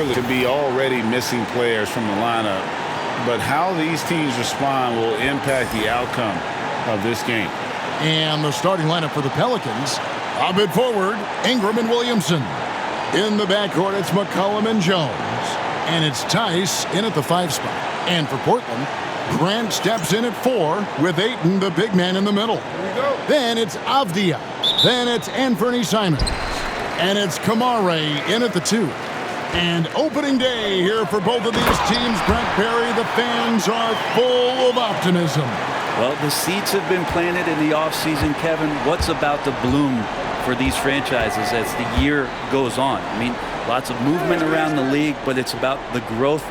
early to be already missing players from the lineup, but how these teams respond will impact the outcome of this game. And the starting lineup for the Pelicans, a bit forward, Ingram and Williamson. In the backcourt, it's McCollum and Jones. And it's Theis in at the 5 spot. And for Portland, Grant steps in at 4 with Ayton, the big man, in the middle. Then it's Avdija. Then it's Anthony Simons. And it's 𝗃𝘠 in at the 2. And opening day here for both of these teams, Brent Barry. The fans are full of optimism. Well, the seeds have been planted in the offseason, Kevin. What's about to bloom for these franchises as the year goes on? I mean, lots of movement around the league, but it's about the growth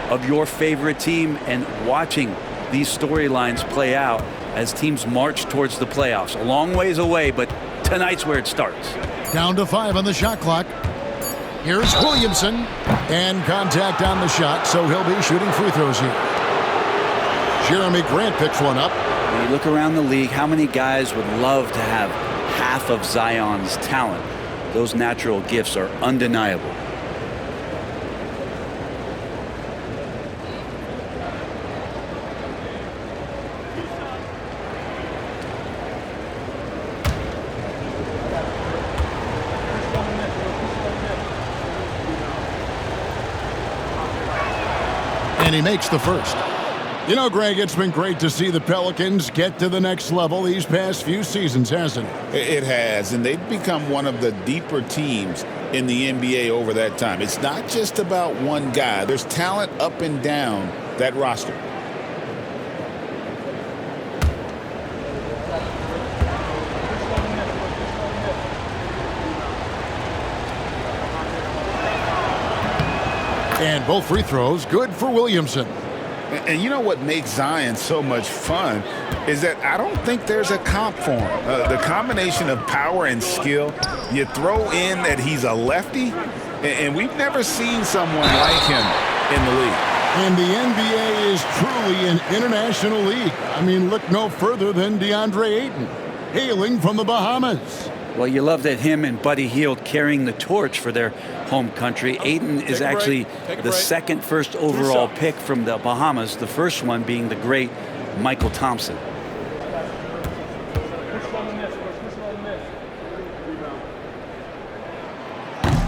of your favorite team and watching these storylines play out as teams march towards the playoffs. A long ways away, but tonight's where it starts. Down to 5 on the shot clock. Here's Williamson, and contact on the shot, so he'll be shooting free throws here. Jeremy Grant picks one up. When you look around the league, how many guys would love to have half of Zion's talent? Those natural gifts are undeniable. And he makes the first. You know, Greg, it's been great to see the Pelicans get to the next level these past few seasons, hasn't it? It has, and they've become one of the deeper teams in the NBA over that time. It's not just about one guy. There's talent up and down that roster. And both free throws good for Williamson. And you know what makes Zion so much fun is that I don't think there's a comp for him. The combination of power and skill, you throw in that he's a lefty, and we've never seen someone like him in the league. And the NBA is truly an international league. I mean, look no further than DeAndre Ayton, hailing from the Bahamas. Well, you love that him and Buddy Hield carrying the torch for their home country. Ayton is actually the second first overall pick from the Bahamas, the first one being the great Michael Thompson.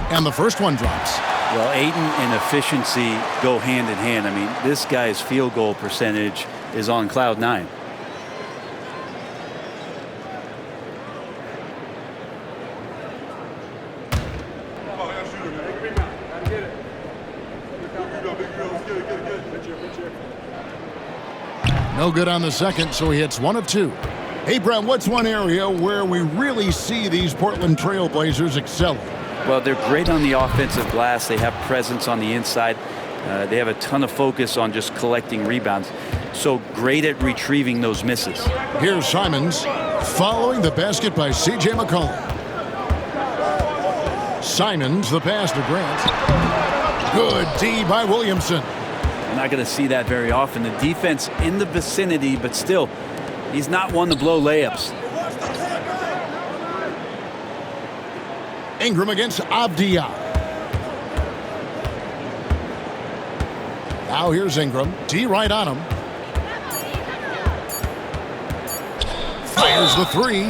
And the first one drops. Well, Ayton and efficiency go hand in hand. I mean, this guy's field goal percentage is on cloud 9. No good on the second, so he hits 1 of 2. Hey, Brent, what's one area where we really see these Portland Trail Blazers excelling? Well, they're great on the offensive glass. They have presence on the inside. They have a ton of focus on just collecting rebounds. So great at retrieving those misses. Here's Simons following the basket by C.J. McCollum. Simons, the pass to Grant. Good D by Williamson. We're not going to see that very often. The defense in the vicinity, but still, he's not one to blow layups. Ingram against Avdija. Now here's Ingram. D right on him. Fires the 3.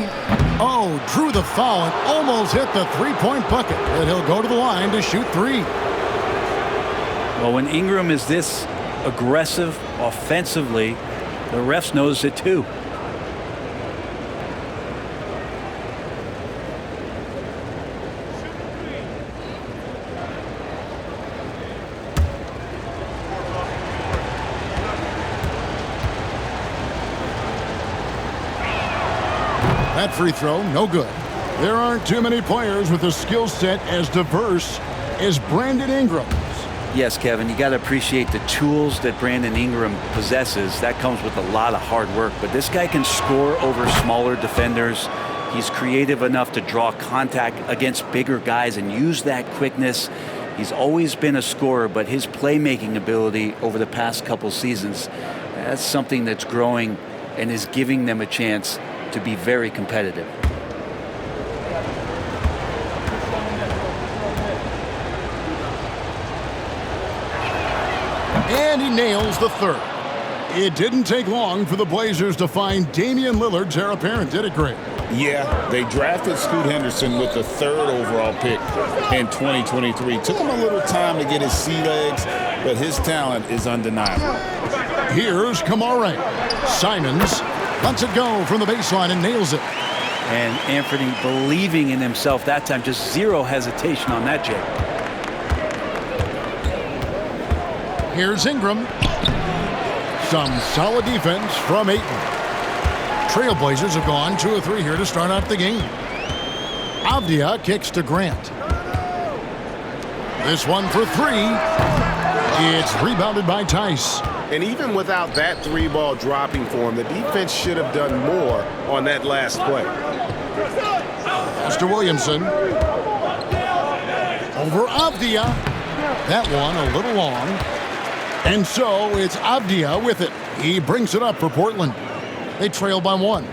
Oh, drew the foul and almost hit the three-point bucket. And he'll go to the line to shoot 3. Well, when Ingram is this aggressive offensively, the refs notice it too. That free throw, no good. There aren't too many players with a skill set as diverse as Brandon Ingram's. Yes, Kevin, you got to appreciate the tools that Brandon Ingram possesses. That comes with a lot of hard work. But this guy can score over smaller defenders. He's creative enough to draw contact against bigger guys and use that quickness. He's always been a scorer, but his playmaking ability over the past couple seasons, that's something that's growing and is giving them a chance to be very competitive. And he nails the third. It didn't take long for the Blazers to find Damian Lillard's heir apparent, did it, Greg? Yeah, they drafted Scoot Henderson with the 3rd overall pick in 2023. Took him a little time to get his sea legs, but his talent is undeniable. Here's 𝗃𝘠. Simons lets it go from the baseline and nails it. And Anthony believing in himself that time, just zero hesitation on that, Jay. Here's Ingram. Some solid defense from Ayton. Trailblazers have gone 2 of 3 here to start out the game. 𝗵𝘃 kicks to Grant. This one for 3. It's rebounded by 𝗙𝘗. And even without that 3-ball dropping for him, the defense should have done more on that last play. Mr. Williamson. Over 𝗵𝘃. That one a little long. And so it's 𝗵𝘃 with it. He brings it up for Portland. They trail by 1.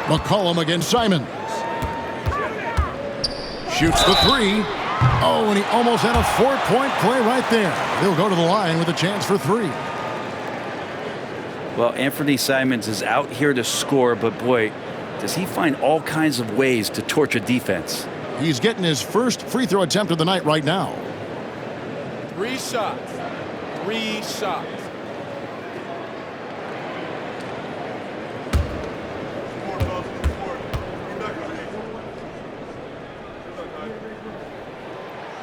McCollum against Simons. Shoots the 3. Oh, and he almost had a 4-point play right there. He'll go to the line with a chance for 3. Well, Anthony Simons is out here to score, but boy, does he find all kinds of ways to torch a defense. He's getting his first free throw attempt of the night right now. 3 shots. 3 shots.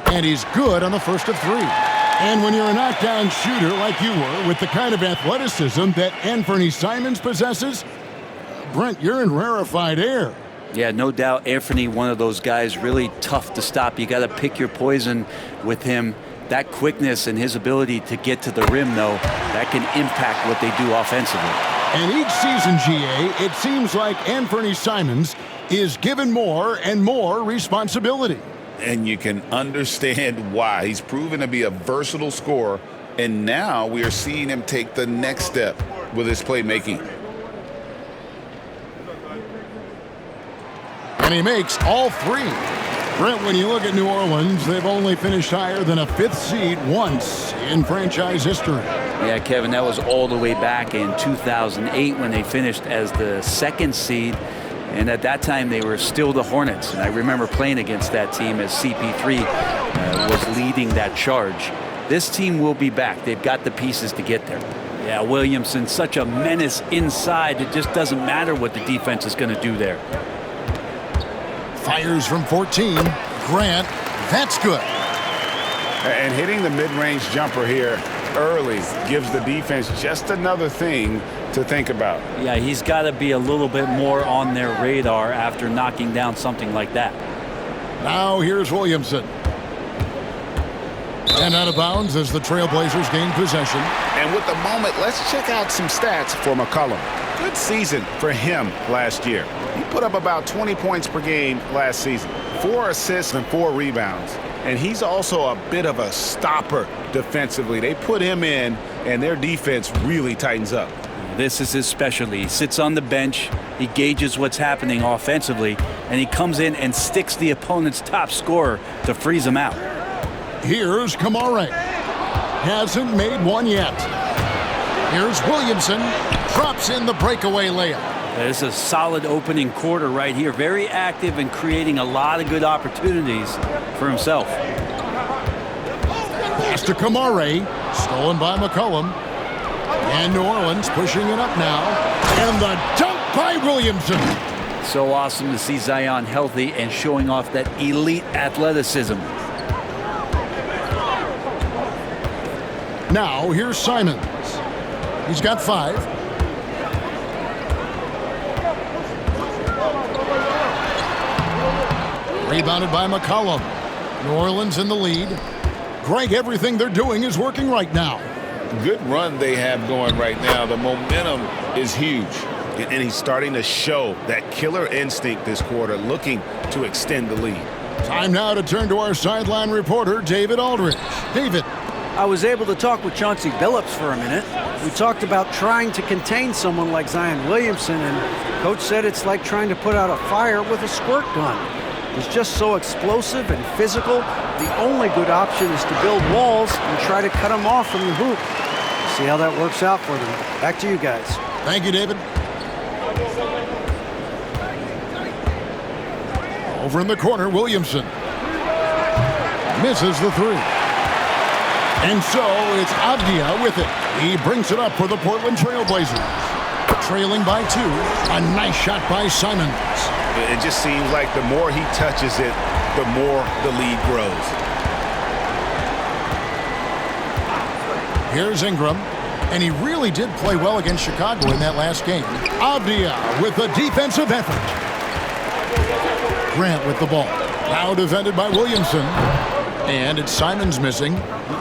And he's good on the first of 3. And when you're a knockdown shooter like you were, with the kind of athleticism that Anthony Simons possesses, Brent, you're in rarefied air. Yeah, no doubt Anthony, one of those guys really tough to stop. You got to pick your poison with him. That quickness and his ability to get to the rim, though, that can impact what they do offensively. And each season, GA, it seems like Anthony Simons is given more and more responsibility. And you can understand why. He's proven to be a versatile scorer, and now we are seeing him take the next step with his playmaking. And he makes all 3. Brent, when you look at New Orleans, they've only finished higher than a 5th seed once in franchise history. Yeah, Kevin, that was all the way back in 2008 when they finished as the 2nd seed. And at that time, they were still the Hornets. And I remember playing against that team as CP3 was leading that charge. This team will be back. They've got the pieces to get there. Yeah, Williamson, such a menace inside. It just doesn't matter what the defense is going to do there. Fires from 14. Grant, that's good. And hitting the mid-range jumper here early gives the defense just another thing to think about. Yeah, he's got to be a little bit more on their radar after knocking down something like that. Now here's Williamson. And out of bounds as the Trailblazers gain possession. And with the moment, let's check out some stats for McCollum. Good season for him last year. He put up about 20 points per game last season, 4 assists and 4 rebounds. And he's also a bit of a stopper defensively. They put him in, and their defense really tightens up. This is his specialty. He sits on the bench, he gauges what's happening offensively, and he comes in and sticks the opponent's top scorer to freeze him out. Here's 𝗃𝘠. Hasn't made one yet. Here's Williamson. Drops in the breakaway layup. This is a solid opening quarter right here. Very active and creating a lot of good opportunities for himself. Pass to 𝗃𝘠. Stolen by McCollum. And New Orleans pushing it up now. And the dunk by Williamson. So awesome to see Zion healthy and showing off that elite athleticism. Now here's Simons. He's got 5. Rebounded by McCollum. New Orleans in the lead. Greg, everything they're doing is working right now. Good run they have going right now. The momentum is huge. And he's starting to show that killer instinct this quarter, looking to extend the lead. Time now to turn to our sideline reporter, David Aldridge. David. I was able to talk with Chauncey Billups for a minute. We talked about trying to contain someone like Zion Williamson, and Coach said it's like trying to put out a fire with a squirt gun. He's just so explosive and physical. The only good option is to build walls and try to cut him off from the hoop. See how that works out for them. Back to you guys. Thank you, David. Over in the corner, Williamson. Misses the three. And so it's 𝗫𝗫 with it. He brings it up for the Portland Trailblazers. Trailing by 2. A nice shot by Simons. It just seems like the more he touches it, the more the lead grows. Here's Ingram. And he really did play well against Chicago in that last game. 𝗫𝗫 with a defensive effort. Grant with the ball. Now defended by Williamson. And it's Simons missing.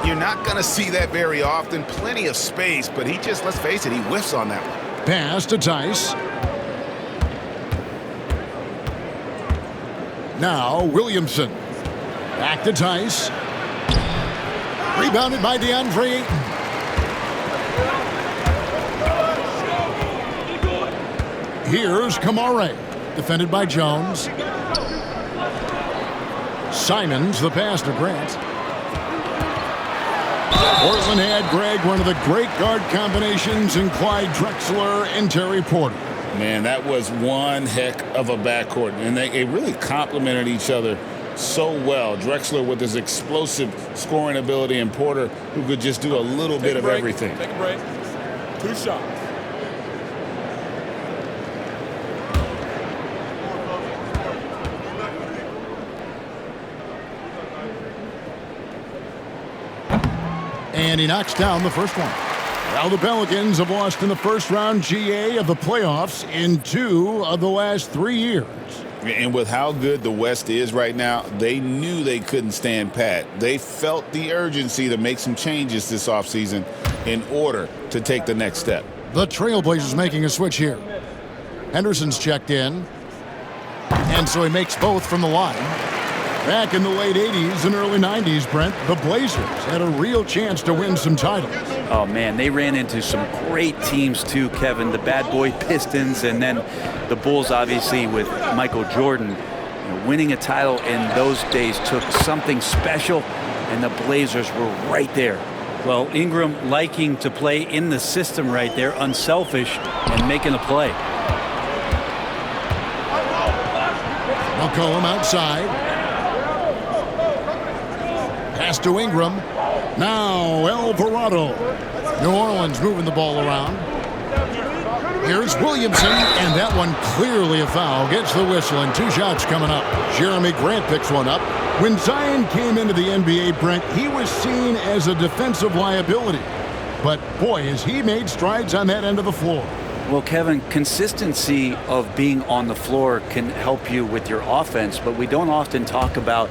You're not going to see that very often. Plenty of space, but he just, let's face it, he whiffs on that one. Pass to Theis. Now Williamson. Back to Theis. Rebounded by DeAndre Ayton. Here's 𝗃𝗫. Defended by Jones. Simons, the pass to Grant. Portland had, Greg, one of the great guard combinations in Clyde Drexler and Terry Porter. Man, that was one heck of a backcourt, and they really complemented each other so well. Drexler with his explosive scoring ability, and Porter who could just do a little bit of everything. Take a break. 2 shots. And he knocks down the first one. Now the Pelicans have lost in the first round GA of the playoffs in 2 of the last 3 years. And with how good the West is right now, they knew they couldn't stand pat. They felt the urgency to make some changes this offseason in order to take the next step. The Trailblazers making a switch here. Henderson's checked in. And so he makes both from the line. Back in the late 80s and early 90s, Brent, the Blazers had a real chance to win some titles. Oh, man, they ran into some great teams, too, Kevin. The bad boy Pistons, and then the Bulls, obviously, with Michael Jordan. You know, winning a title in those days took something special, and the Blazers were right there. Well, Ingram liking to play in the system right there, unselfish, and making a play. McCollum outside. Pass to Ingram. Now 𝗚𝗏𝗏. New Orleans moving the ball around. Here's Williamson, and that one clearly a foul. Gets the whistle, and 2 shots coming up. Jeremy Grant picks one up. When Zion came into the NBA, Brent, he was seen as a defensive liability. But boy, has he made strides on that end of the floor. Well, Kevin, consistency of being on the floor can help you with your offense, but we don't often talk about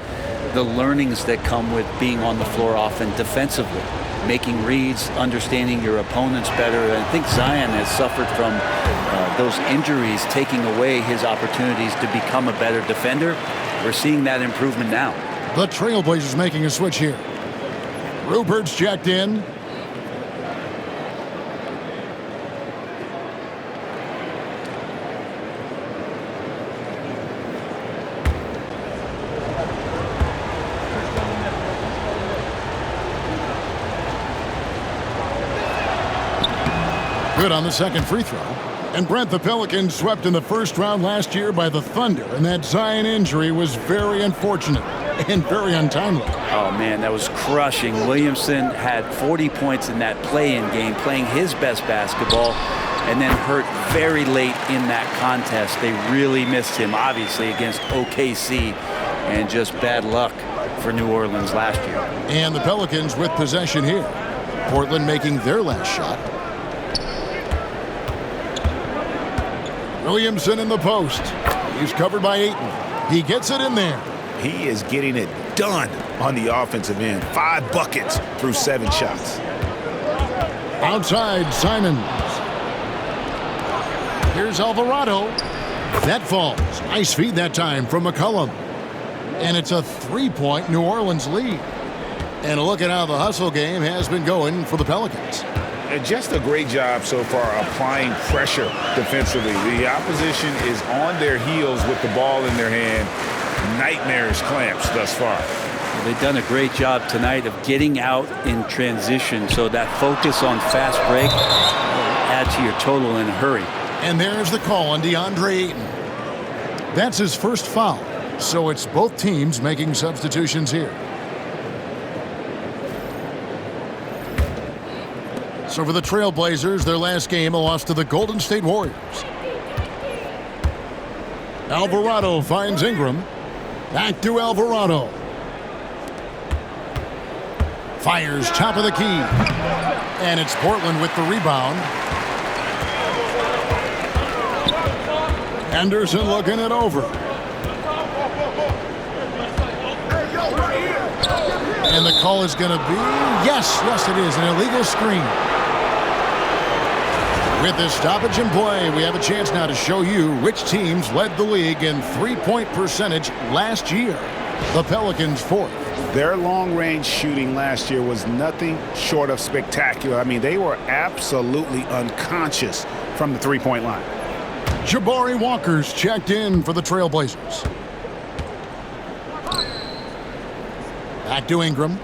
the learnings that come with being on the floor often defensively. Making reads, understanding your opponents better. And I think Zion has suffered from those injuries, taking away his opportunities to become a better defender. We're seeing that improvement now. The Trailblazers making a switch here. Rupert's checked in. Good on the second free throw. And Brent, the Pelicans swept in the first round last year by the Thunder, and that Zion injury was very unfortunate and very untimely. Oh, man, that was crushing. Williamson had 40 points in that play-in game, playing his best basketball, and then hurt very late in that contest. They really missed him, obviously, against OKC, and just bad luck for New Orleans last year. And the Pelicans with possession here. Portland making their last shot. Williamson in the post. He's covered by Ayton. He gets it in there. He is getting it done on the offensive end. 5 buckets through 7 shots. Outside, Simons. Here's 𝗚𝗏𝗏. That falls. Nice feed that time from McCollum. And it's a 3-point New Orleans lead. And look at how the hustle game has been going for the Pelicans. And just a great job so far applying pressure defensively. The opposition is on their heels with the ball in their hand. nightmarish clamps thus far. They've done a great job tonight of getting out in transition, so that focus on fast break will add to your total in a hurry. And there's the call on DeAndre Ayton. That's his first foul, so it's both teams making substitutions here. So for the Trailblazers, their last game, a loss to the Golden State Warriors. Alvarado finds Ingram. Back to Alvarado. Fires top of the key. And it's Portland with the rebound. Anderson looking it over. And the call is going to be, yes, it is, an illegal screen. With this stoppage in play, we have a chance now to show you which teams led the league in three-point percentage last year. The Pelicans fourth. Their long-range shooting last year was nothing short of spectacular. I mean, they were absolutely unconscious from the three-point line. Jabari Walker's checked in for the Trailblazers. Back to Ingram.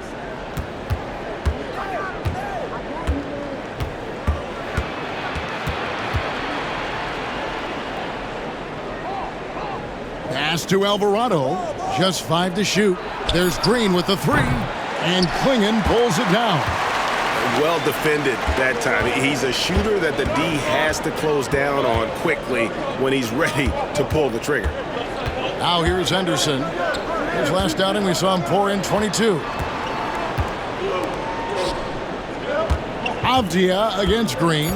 Pass to Alvarado. Just 5 to shoot. There's Green with the 3. And Clingan pulls it down. Well defended that time. He's a shooter that the D has to close down on quickly when he's ready to pull the trigger. Now here's Henderson. His last outing, we saw him pour in 22. Avdia against Green.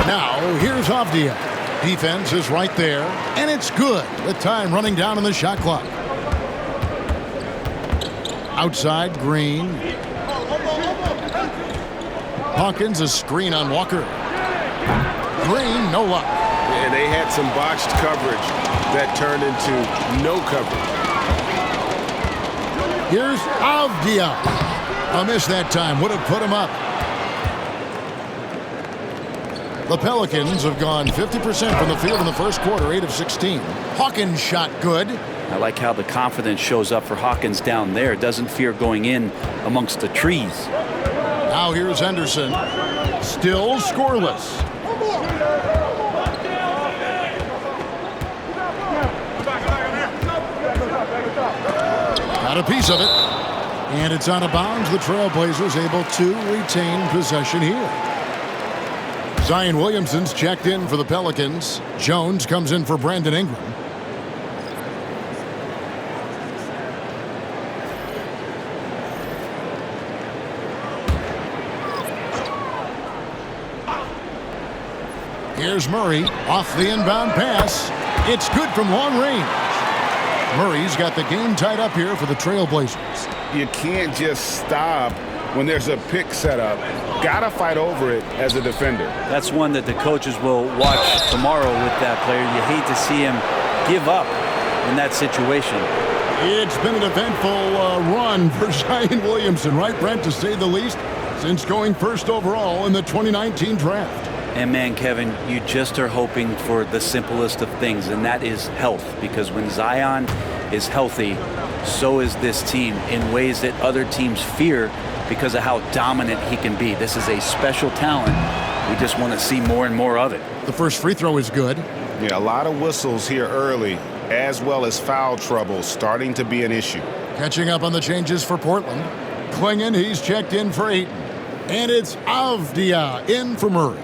Now here's Avdia. Defense is right there, and it's good with time running down on the shot clock. Outside, Green. Hawkins, a screen on Walker. Green, no luck. And they had some botched coverage that turned into no coverage. Here's Avdia. A miss that time, would have put him up. The Pelicans have gone 50% from the field in the first quarter, 8 of 16. Hawkins shot good. I like how the confidence shows up for Hawkins down there. Doesn't fear going in amongst the trees. Now here's Henderson. Still scoreless. Got a piece of it. And it's out of bounds. The Trailblazers able to retain possession here. Zion Williamson's checked in for the Pelicans. Jones comes in for Brandon Ingram. Here's Murray off the inbound pass. It's good from long range. Murray's got the game tied up here for the Trailblazers. You can't just stop when there's a pick set up. Gotta fight over it as a defender. That's one that the coaches will watch tomorrow with that player. You hate to see him give up in that situation. It's been an eventful run for Zion Williamson, right, Brent, to say the least, since going first overall in the 2019 draft. And man, Kevin, you just are hoping for the simplest of things, and that is health. Because when Zion is healthy, so is this team in ways that other teams fear because of how dominant he can be. This is a special talent. We just want to see more and more of it. The first free throw is good. Yeah, a lot of whistles here early, as well as foul trouble starting to be an issue. Catching up on the changes for Portland. Clingan, he's checked in for Ayton. And it's Avdia in for Murray.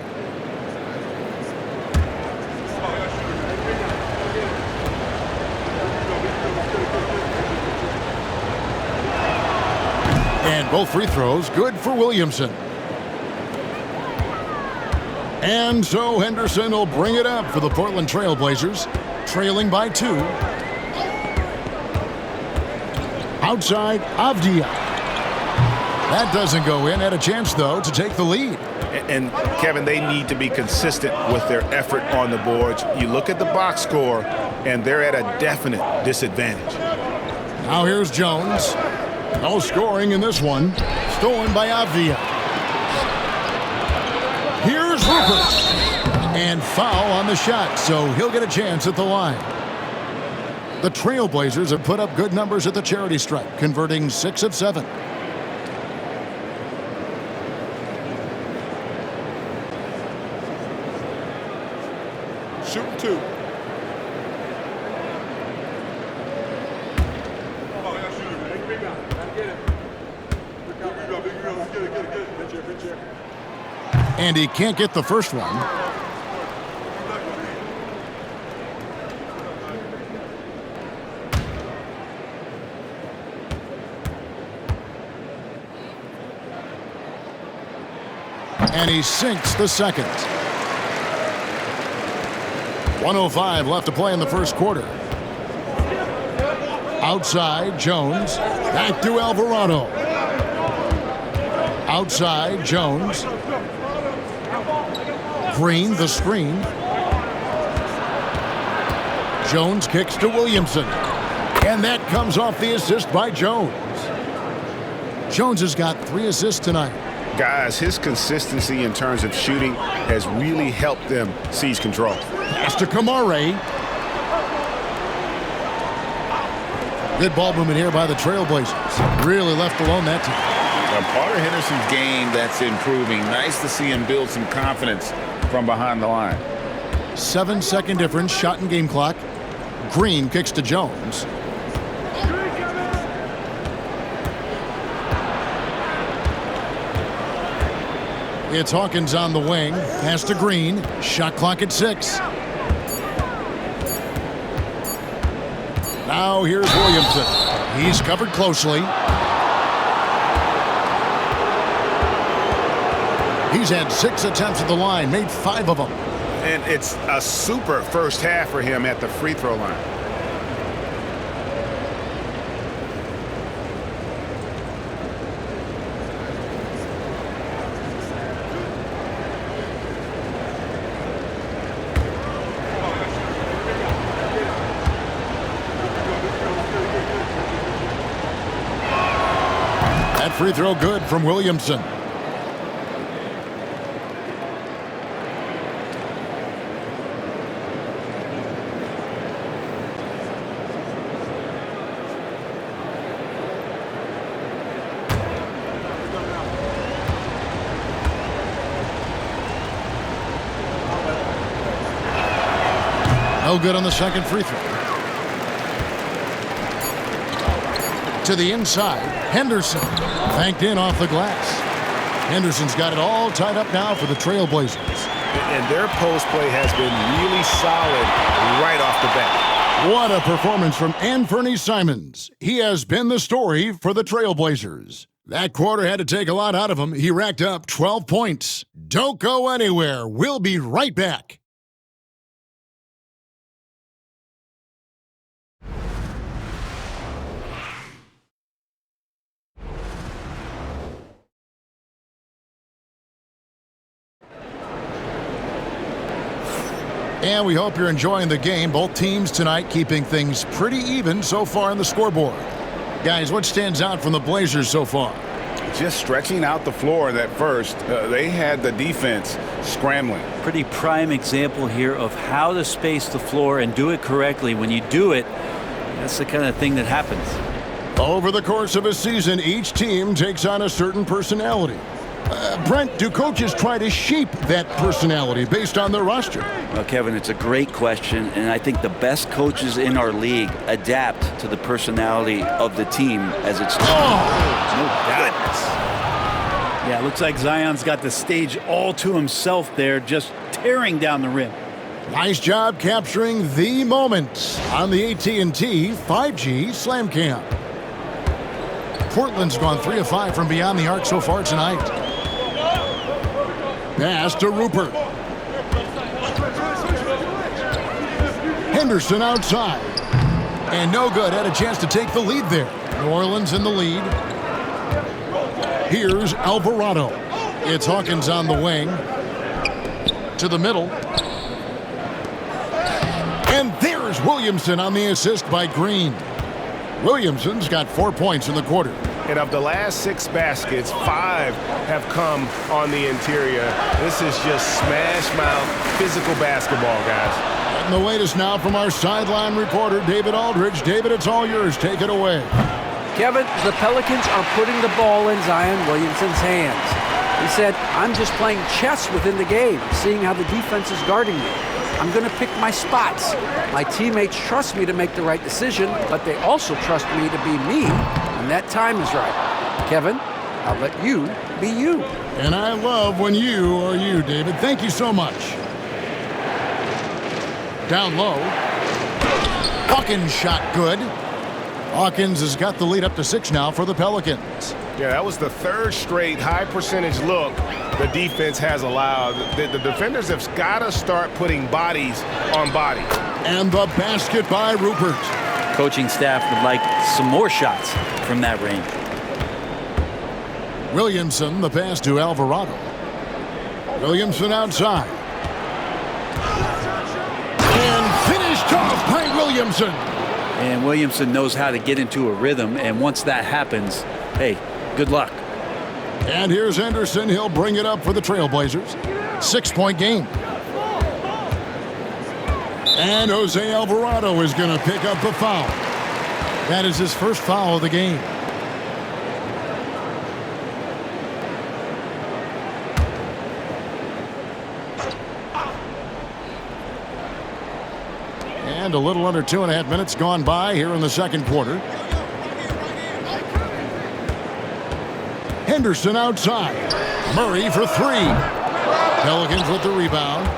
And both free throws good for Williamson. And so Henderson will bring it up for the Portland Trailblazers, trailing by 2. Outside, Avdia. That doesn't go in. Had a chance, though, to take the lead. And, Kevin, they need to be consistent with their effort on the boards. You look at the box score, and they're at a definite disadvantage. Now here's Jones. No scoring in this one. Stolen by Avdia. Here's Rupert. And foul on the shot, so he'll get a chance at the line. The Trailblazers have put up good numbers at the charity stripe, converting 6 of 7. Shooting 2. And he can't get the first one. And he sinks the second. 1:05 left to play in the first quarter. Outside, Jones. Back to Alvarado. Outside, Jones. Green, the screen. Jones kicks to Williamson. And that comes off the assist by Jones. Jones has got 3 assists tonight. Guys, his consistency in terms of shooting has really helped them seize control. Pass to 𝗃𝗫. Good ball movement here by the Trailblazers. Really left alone that time. Part of Henderson's game that's improving. Nice to see him build some confidence from behind the line. 7-second difference, shot and game clock. Green kicks to Jones. It's Hawkins on the wing. Pass to Green. Shot clock at 6. Now here's Williamson. He's covered closely. He's had 6 attempts at the line, made 5 of them. And it's a super first half for him at the free throw line. That free throw good from Williamson. No good on the second free throw. To the inside, Henderson. Banked in off the glass. Henderson's got it all tied up now for the Trailblazers. And their post play has been really solid right off the bat. What a performance from Anthony Simons. He has been the story for the Trailblazers. That quarter had to take a lot out of him. He racked up 12 points. Don't go anywhere. We'll be right back. And we hope you're enjoying the game. Both teams tonight keeping things pretty even so far on the scoreboard. Guys, what stands out from the Blazers so far? Just stretching out the floor that first. They had the defense scrambling. Pretty prime example here of how to space the floor and do it correctly. When you do it, that's the kind of thing that happens. Over the course of a season, each team takes on a certain personality. Brent, do coaches try to shape that personality based on their roster? Well, Kevin, it's a great question, and I think the best coaches in our league adapt to the personality of the team as it's Oh, Yeah, it looks like Zion's got the stage all to himself there, just tearing down the rim. nice job capturing the moment on the AT&T 5G Slam Cam. Portland's gone 3 of 5 from beyond the arc so far tonight. Pass to Rupert. Henderson outside. And no good. Had a chance to take the lead there. New Orleans in the lead. Here's Alvarado. It's Hawkins on the wing. To the middle. And there's Williamson on the assist by Green. Williamson's got 4 points in the quarter. And of the last 6 baskets, 5 have come on the interior. This is just smash mouth, physical basketball, guys. And the latest now from our sideline reporter, David Aldridge. David, it's all yours. Take it away. Kevin, the Pelicans are putting the ball in Zion Williamson's hands. He said, I'm just playing chess within the game, seeing how the defense is guarding me. I'm going to pick my spots. My teammates trust me to make the right decision, but they also trust me to be me when that time is right. Kevin, I'll let you be you. And I love when you are you, David. Thank you so much. Down low. Hawkins shot good. Hawkins has got the lead up to 6 now for the Pelicans. Yeah, that was the 3rd straight high percentage look the defense has allowed. The defenders have got to start putting bodies on bodies. And the basket by Rupert. Coaching staff would like some more shots from that range. Williamson, the pass to Alvarado. Williamson outside. And finished off by Williamson. And Williamson knows how to get into a rhythm, and once that happens, hey, good luck. And here's Henderson. He'll bring it up for the Trailblazers. 6-point game. And Jose Alvarado is going to pick up the foul. That is his first foul of the game. And a little under 2.5 minutes gone by here in the second quarter. Henderson outside. Murray for 3. Pelicans with the rebound.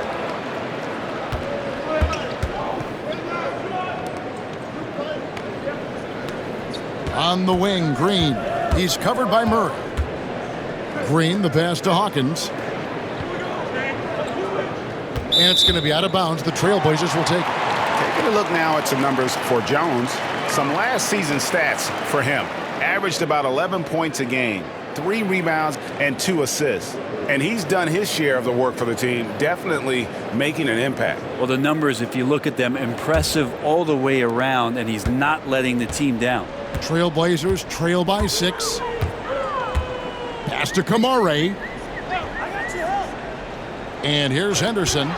On the wing, Green. He's covered by Murray. Green, the pass to Hawkins. And it's going to be out of bounds. The Trailblazers will take it. Taking a look now at some numbers for Jones. Some last season stats for him. Averaged about 11 points a game, 3 rebounds, and 2 assists. And he's done his share of the work for the team, definitely making an impact. Well, the numbers, if you look at them, impressive all the way around, and he's not letting the team down. Trailblazers trail by 6. Pass to 𝗵𝘁. And here's Henderson.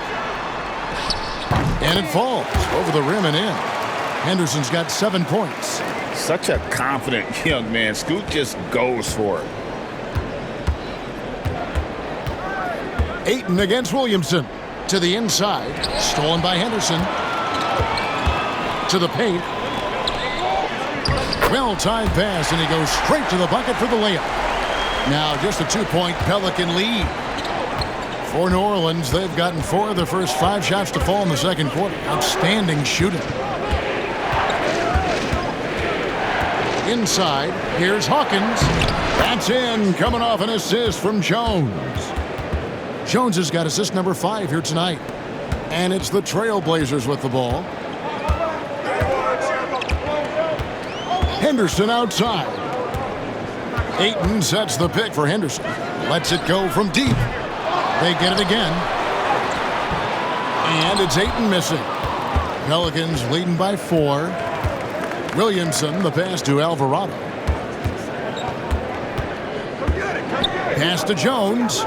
And it falls over the rim and in. Henderson's got 7 points. Such a confident young man. Scoot just goes for it. Ayton against Williamson. To the inside. Stolen by Henderson. To the paint. Well-timed pass, and he goes straight to the bucket for the layup. Now just a 2-point Pelican lead. For New Orleans, they've gotten 4 of the first 5 shots to fall in the second quarter. Outstanding shooting. Inside, here's Hawkins. That's in, coming off an assist from Jones. Jones has got assist number 5 here tonight. And it's the Trailblazers with the ball. Henderson outside. Ayton sets the pick for Henderson. Lets it go from deep. They get it again. And it's Ayton missing. Pelicans leading by 4. Williamson, the pass to Alvarado. Pass to Jones.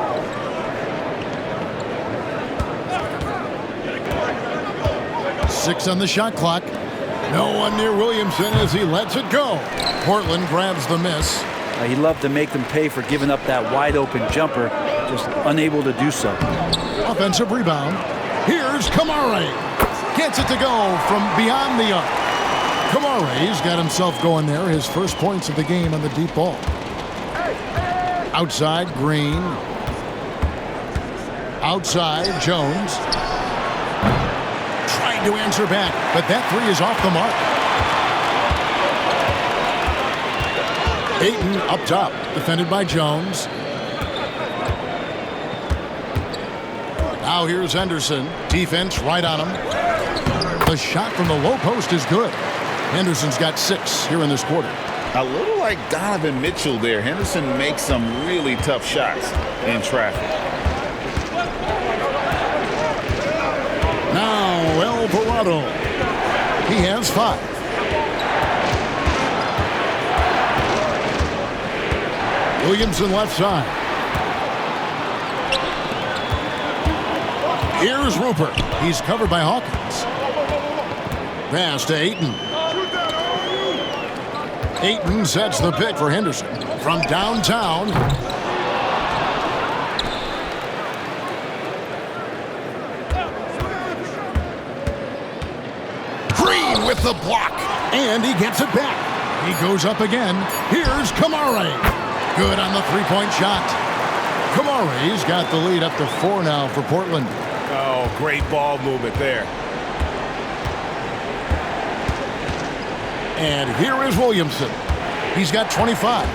Six on the shot clock. No one near Williamson as he lets it go. Portland grabs the miss. He loved to make them pay for giving up that wide-open jumper, just unable to do so. Offensive rebound. Here's 𝗵𝘁. Gets it to go from beyond the arc. 𝗵𝘁's got himself going there. His first points of the game on the deep ball. Outside, Green. Outside, Jones. Trying to answer back, but that 3 is off the mark. Ayton up top, defended by Jones. Now here's Henderson. Defense right on him. The shot from the low post is good. Henderson's got 6 here in this quarter. A little like Donovan Mitchell there. Henderson makes some really tough shots in traffic. Now Alvarado. He has 5. Williamson left side. Here's Rupert. He's covered by Hawkins. Pass to Ayton. Ayton sets the pick for Henderson from downtown. Green with the block, and he gets it back. He goes up again. Here's 𝗃𝘦. Good on the three-point shot. 𝗃𝘦's got the lead up to 4 now for Portland. Oh, great ball movement there. And here is Williamson. He's got 25.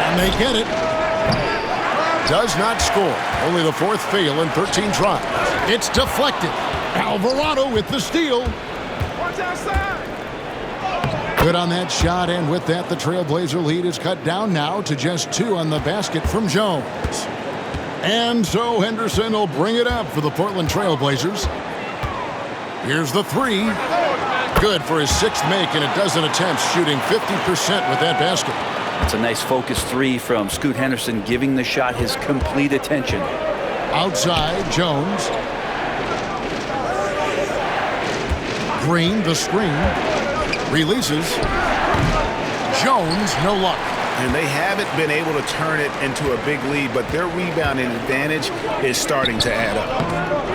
And they get it. Does not score. Only the 4th fail in 13 tries. It's deflected. Alvarado with the steal. Watch outside. Good on that shot, and with that, the Trailblazer lead is cut down now to just 2 on the basket from Jones. And so Henderson will bring it up for the Portland Trailblazers. Here's the 3. Good for his 6th make in a dozen attempts, shooting 50% with that basket. It's a nice focused 3 from Scoot Henderson, giving the shot his complete attention. Outside, Jones. Green, the screen. Releases. Jones, no luck. And they haven't been able to turn it into a big lead, but their rebounding advantage is starting to add up.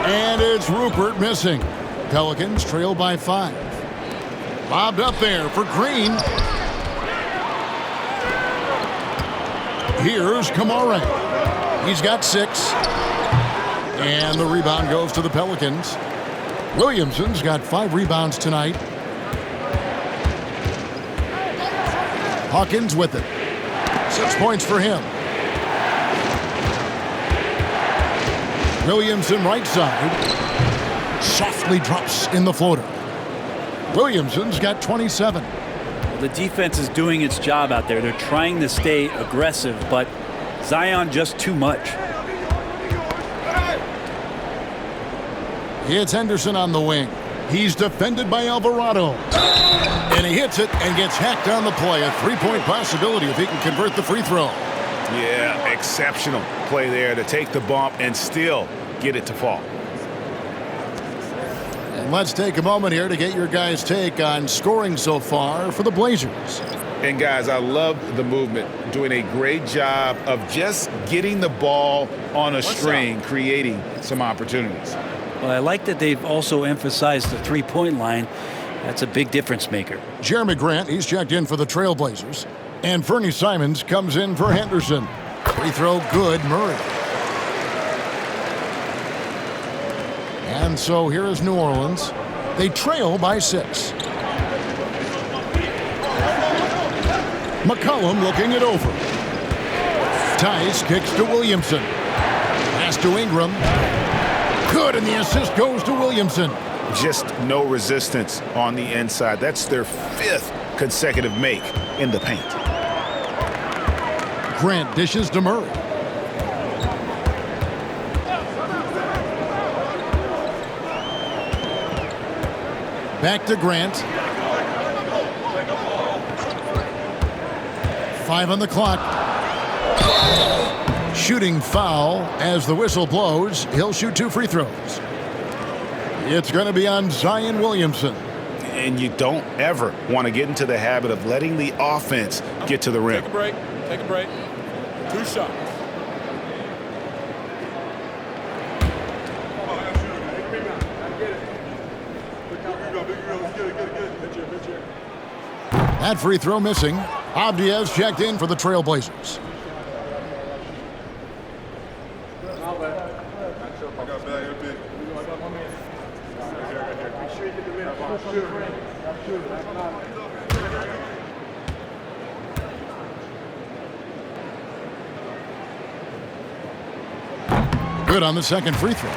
And it's Rupert missing. Pelicans trail by 5. Lobbed up there for Green. Here's 𝗃𝘦. He's got 6. And the rebound goes to the Pelicans. Williamson's got 5 rebounds tonight. Hawkins with it. 6 points for him. Williamson right side. Softly drops in the floater. Williamson's got 27. The defense is doing its job out there. They're trying to stay aggressive, but Zion just too much. It's Henderson on the wing. He's defended by Alvarado. And he hits it and gets hacked on the play. A 3-point possibility if he can convert the free throw. Yeah, exceptional play there to take the bump and still get it to fall. And let's take a moment here to get your guys' take on scoring so far for the Blazers. And guys, I love the movement, doing a great job of just getting the ball on a string, creating some opportunities. Well, I like that they've also emphasized the three-point line. That's a big difference maker. Jeremy Grant, he's checked in for the Trailblazers. And Fernie Simons comes in for Henderson. Free throw good, Murray. And so here is New Orleans. They trail by 6. McCollum looking it over. Tice kicks to Williamson. Pass to Ingram. Good, and the assist goes to Williamson. Just no resistance on the inside. That's their 5th consecutive make in the paint. Grant dishes to Murray. Back to Grant. 5 on the clock. Shooting foul as the whistle blows. He'll shoot 2 free throws. It's going to be on Zion Williamson. And you don't ever want to get into the habit of letting the offense get to the rim. Take a break. Take a break. 2 shots. That free throw missing. Abdias checked in for the Trailblazers. Good on the second free throw.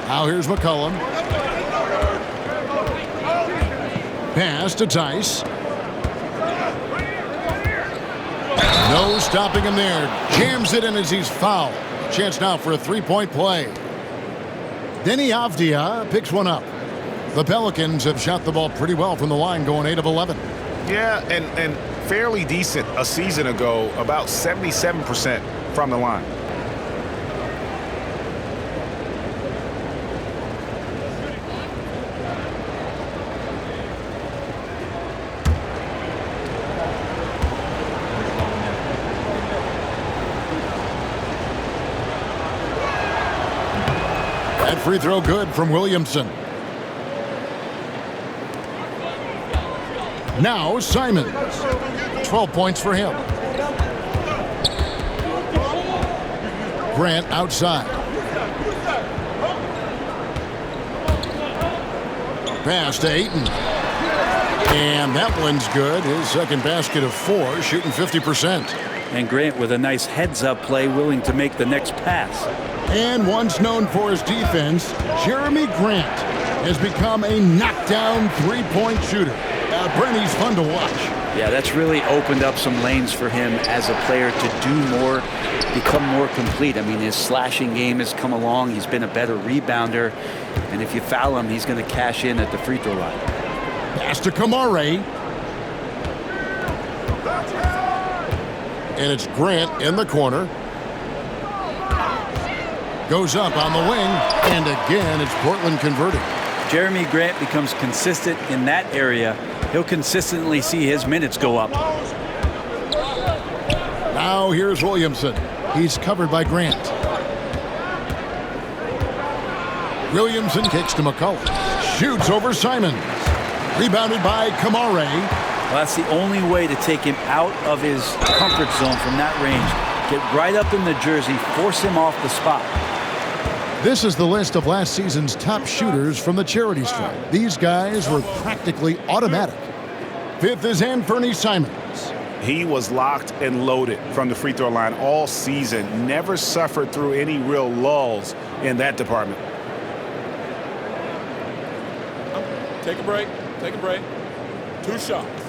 Now here's McCollum. Pass to Tice. No stopping him there. Jams it in as he's fouled. Chance now for a three-point play. Deni Avdija picks one up. The Pelicans have shot the ball pretty well from the line, going 8 of 11. Yeah, and fairly decent a season ago, about 77% from the line. That free throw good from Williamson. Now Simons. 12 points for him. Grant outside. Pass to Ayton. And that one's good. His second basket of 4, shooting 50%. And Grant with a nice heads-up play, willing to make the next pass. And once known for his defense, Jeremy Grant has become a knockdown three-point shooter. Brent, he's fun to watch. Yeah, that's really opened up some lanes for him as a player to do more, become more complete. I mean, his slashing game has come along. He's been a better rebounder. And if you foul him, he's going to cash in at the free throw line. Pass to 𝗵𝗁. And it's Grant in the corner. Goes up on the wing. And again, it's Portland converting. Jeremy Grant becomes consistent in that area. He'll consistently see his minutes go up. Now here's Williamson. He's covered by Grant. Williamson kicks to McCollum. Shoots over Simons. Rebounded by 𝗵𝗁. Well, that's the only way to take him out of his comfort zone from that range. Get right up in the jersey, force him off the spot. This is the list of last season's top shooters from the charity stripe. These guys were practically automatic. Fifth is Anthony Simons. He was locked and loaded from the free throw line all season. Never suffered through any real lulls in that department. Take a break. Take a break. 2 shots.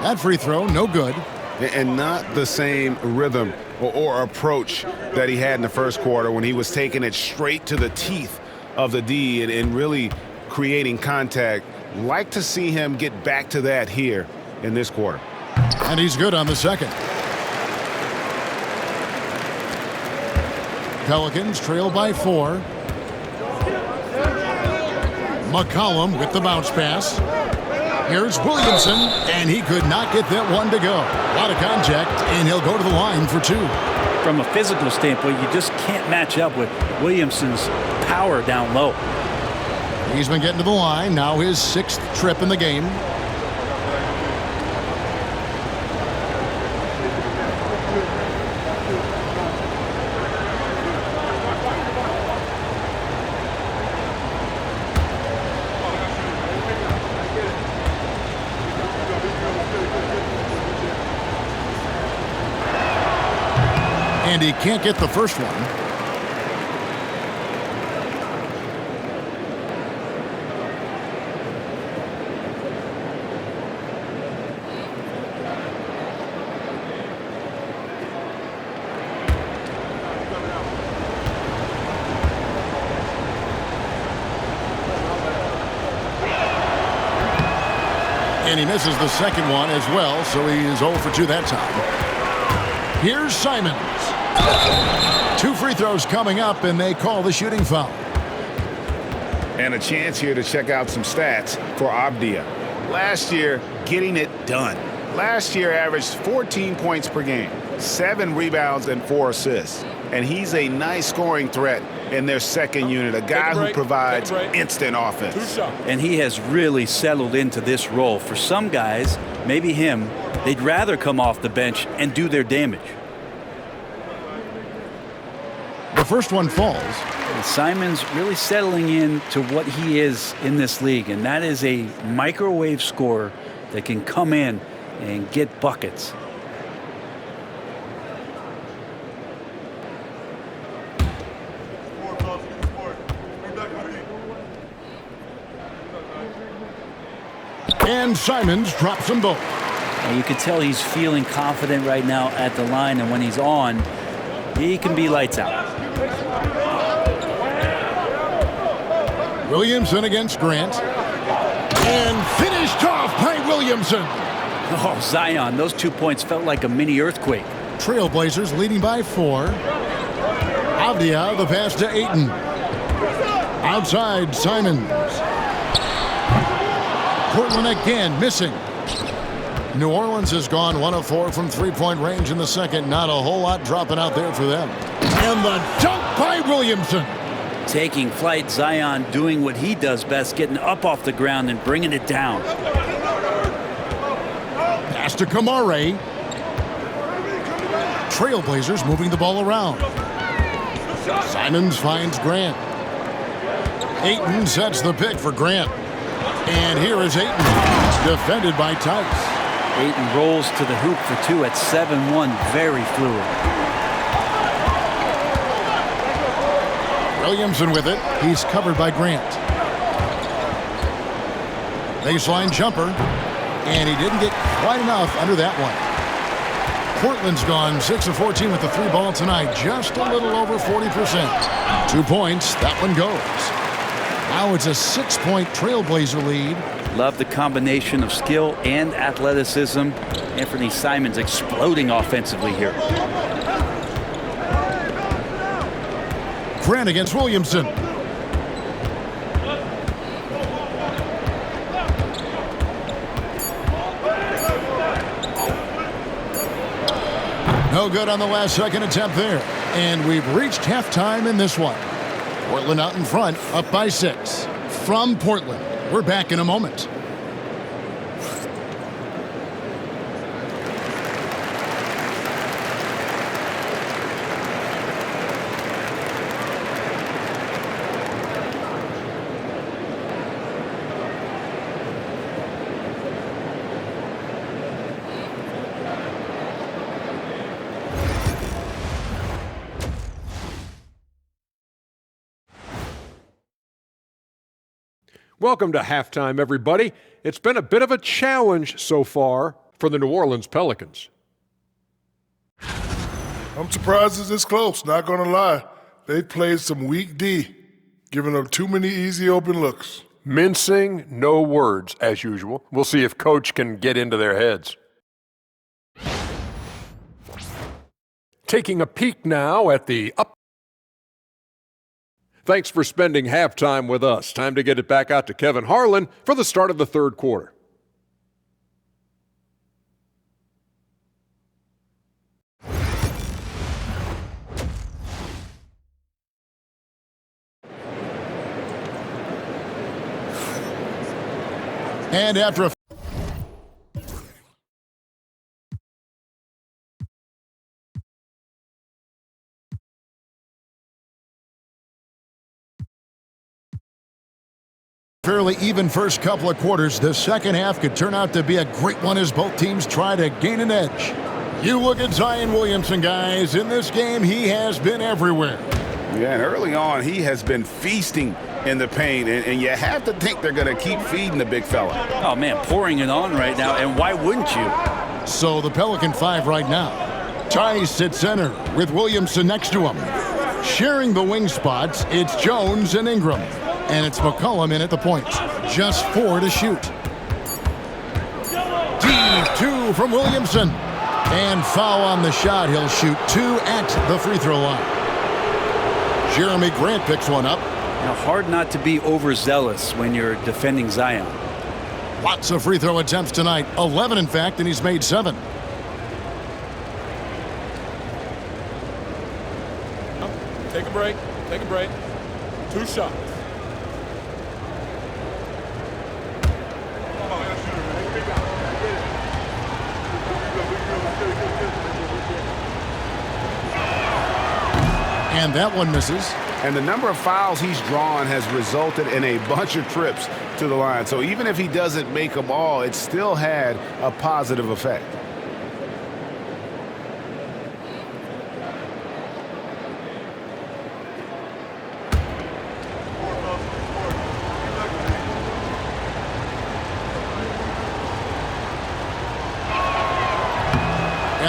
That free throw, no good. And not the same rhythm or approach that he had in the first quarter when he was taking it straight to the teeth of the D and really creating contact. Like to see him get back to that here in this quarter. And he's good on the second. Pelicans trail by 4. McCollum with the bounce pass. Here's Williamson, and he could not get that one to go. A lot of contact, and he'll go to the line for 2. From a physical standpoint, you just can't match up with Williamson's power down low. He's been getting to the line. Now his 6th trip in the game. And he can't get the first one. And he misses the second one as well, so he is 0 for 2 that time. Here's Simons. 2 free throws coming up, and they call the shooting foul. And a chance here to check out some stats for Avdija. Last year, getting it done. Last year averaged 14 points per game, 7 rebounds and 4 assists. And he's a nice scoring threat in their second unit, a guy who provides instant offense. And he has really settled into this role. For some guys, maybe him, they'd rather come off the bench and do their damage. The first one falls. And Simons really settling in to what he is in this league, and that is a microwave scorer that can come in and get buckets. And Simons drops them both. And you can tell he's feeling confident right now at the line, and when he's on, he can be lights out. Williamson against Grant. And finished off by Williamson. Oh, Zion, those 2 points felt like a mini earthquake. Trailblazers leading by 4. 𝗵𝘳 the pass to Ayton. Outside, Simons. Portland again missing. New Orleans has gone 1 of 4 from three-point range in the second. Not a whole lot dropping out there for them. And the dunk by Williamson. Taking flight, Zion doing what he does best, getting up off the ground and bringing it down. Pass to 𝗃𝙗. Trailblazers moving the ball around. Simons finds Grant. Ayton sets the pick for Grant. And here is Ayton, defended by Theis. Ayton rolls to the hoop for 2 at 7-1, very fluid. Williamson with it. He's covered by Grant. Baseline jumper. And he didn't get quite enough under that one. Portland's gone 6 of 14 with the 3 ball tonight. Just a little over 40%. 2 points. That one goes. Now it's a 6-point Trailblazer lead. Love the combination of skill and athleticism. Anthony Simons exploding offensively here. Grant against Williamson. No good on the last second attempt there. And we've reached halftime in this one. Portland out in front, up by 6. From Portland, we're back in a moment. Welcome to halftime, everybody. It's been a bit of a challenge so far for the New Orleans Pelicans. I'm surprised it's this close, not going to lie. They played some weak D, giving up too many easy open looks. Mincing, no words, as usual. We'll see if Coach can get into their heads. Taking a peek now at the up. Thanks for spending halftime with us. Time to get it back out to Kevin Harlan for the start of the third quarter. And after a fairly even first couple of quarters, the second half could turn out to be a great one as both teams try to gain an edge. You look at Zion Williamson, guys. In this game, he has been everywhere. Yeah, and early on, he has been feasting in the paint, and you have to think they're going to keep feeding the big fella. Oh, man, pouring it on right now, and why wouldn't you? So the Pelican 5 right now. Theis at center with Williamson next to him. Sharing the wing spots, it's Jones and Ingram. And it's McCollum in at the point. Just 4 to shoot. Deep 2 from Williamson. And foul on the shot. He'll shoot 2 at the free throw line. Jeremy Grant picks one up. Now, hard not to be overzealous when you're defending Zion. Lots of free throw attempts tonight. 11, in fact, and he's made 7. Take a break. Take a break. 2 shots. And that one misses. And the number of fouls he's drawn has resulted in a bunch of trips to the line. So even if he doesn't make them all, it still had a positive effect.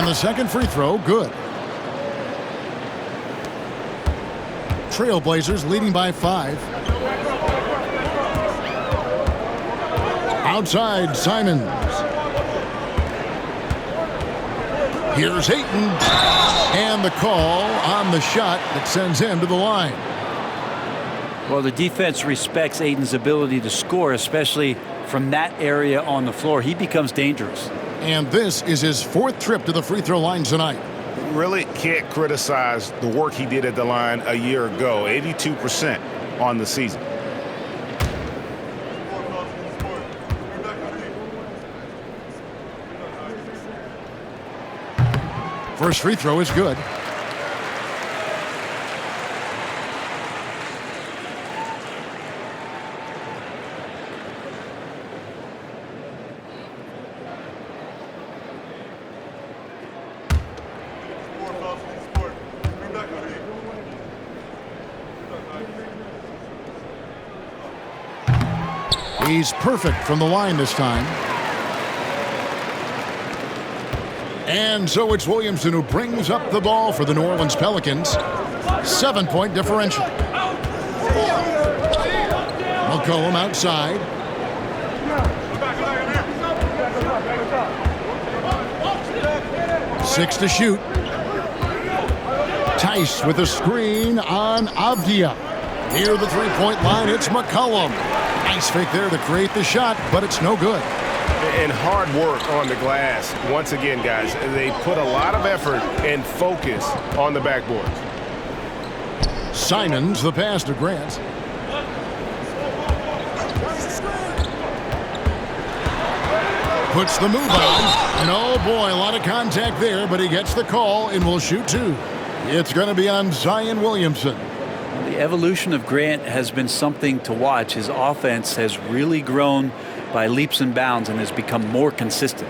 And the second free throw, good. Trailblazers leading by 5. Outside, Simons. Here's Ayton. And the call on the shot that sends him to the line. Well, the defense respects Ayton's ability to score, especially from that area on the floor. He becomes dangerous. And this is his 4th trip to the free throw line tonight. Really can't criticize the work he did at the line a year ago. 82% on the season. First free throw is good. He's perfect from the line this time. And so it's Williamson who brings up the ball for the New Orleans Pelicans. 7-point differential. McCollum outside. Six to shoot. Theis with a screen on Avdia. Near the three-point line, it's McCollum. Nice fake there to create the shot, but it's no good. And hard work on the glass. Once again, guys, they put a lot of effort and focus on the backboard. Simons, the pass to Grant. Puts the move on. And oh boy, a lot of contact there, but he gets the call and will shoot 2. It's going to be on Zion Williamson. The evolution of Grant has been something to watch. His offense has really grown by leaps and bounds and has become more consistent.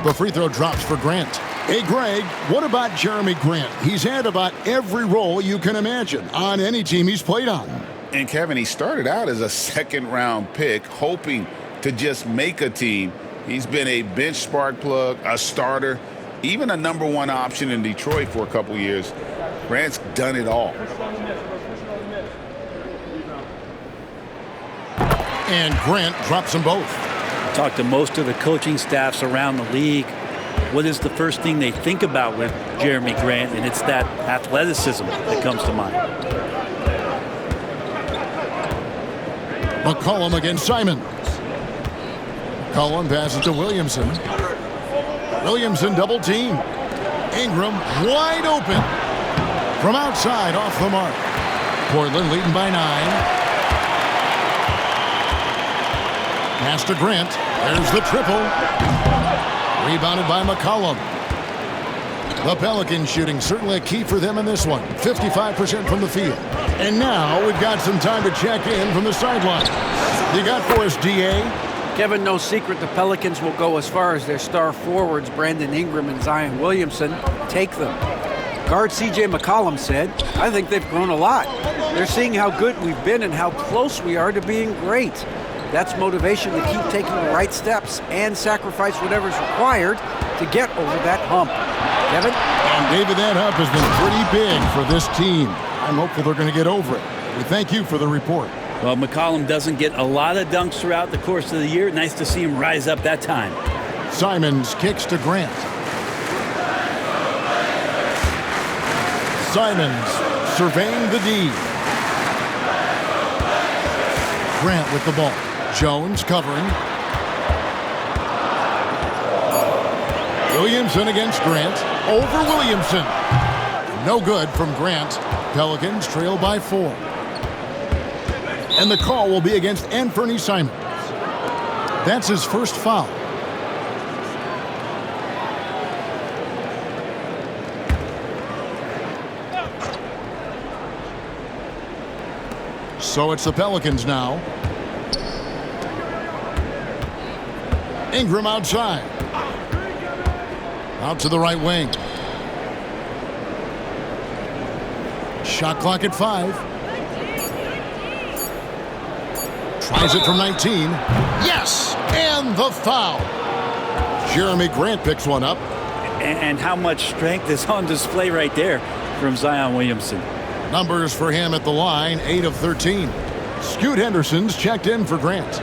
The free throw drops for Grant. Hey, Greg, what about Jerami Grant? He's had about every role you can imagine on any team he's played on. And Kevin, he started out as a second-round pick, hoping to just make a team. He's been a bench spark plug, a starter, even a number 1 option in Detroit for a couple years. Grant's done it all. And Grant drops them both. Talk to most of the coaching staffs around the league. What is the first thing they think about with Jerami Grant? And it's that athleticism that comes to mind. McCollum against Simons. McCollum passes to Williamson. Williamson double team. Ingram wide open. From outside off the mark. Portland leading by 9. Pass to Grant. There's the triple. Rebounded by McCollum. The Pelicans shooting certainly a key for them in this one. 55% from the field. And now we've got some time to check in from the sideline. You got for us, DA? Kevin, no secret the Pelicans will go as far as their star forwards, Brandon Ingram and Zion Williamson, take them. Guard C.J. McCollum said, I think they've grown a lot. They're seeing how good we've been and how close we are to being great. That's motivation to keep taking the right steps and sacrifice whatever's required to get over that hump. Kevin? And David, that hump has been pretty big for this team. I'm hopeful they're going to get over it. We thank you for the report. Well, McCollum doesn't get a lot of dunks throughout the course of the year. Nice to see him rise up that time. Simons kicks to Grant. Simons surveying the D. Grant with the ball. Jones covering. Williamson against Grant. Over Williamson. No good from Grant. Pelicans trail by 4. And the call will be against Anthony Simons. That's his first foul. So it's the Pelicans now. Ingram outside. Out to the right wing. Shot clock at 5. Tries it from 19. Yes! And the foul. Jeremy Grant picks one up. And how much strength is on display right there from Zion Williamson. Numbers for him at the line, 8 of 13. Scoot Henderson's checked in for Grant.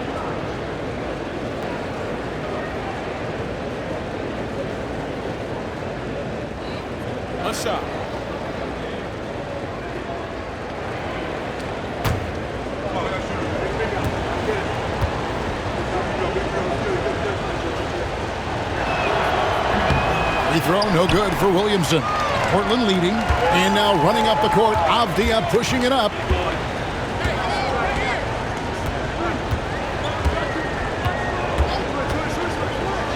A shot. Free throw, no good for Williamson. Portland leading, and now running up the court. 𝗵𝘃 pushing it up.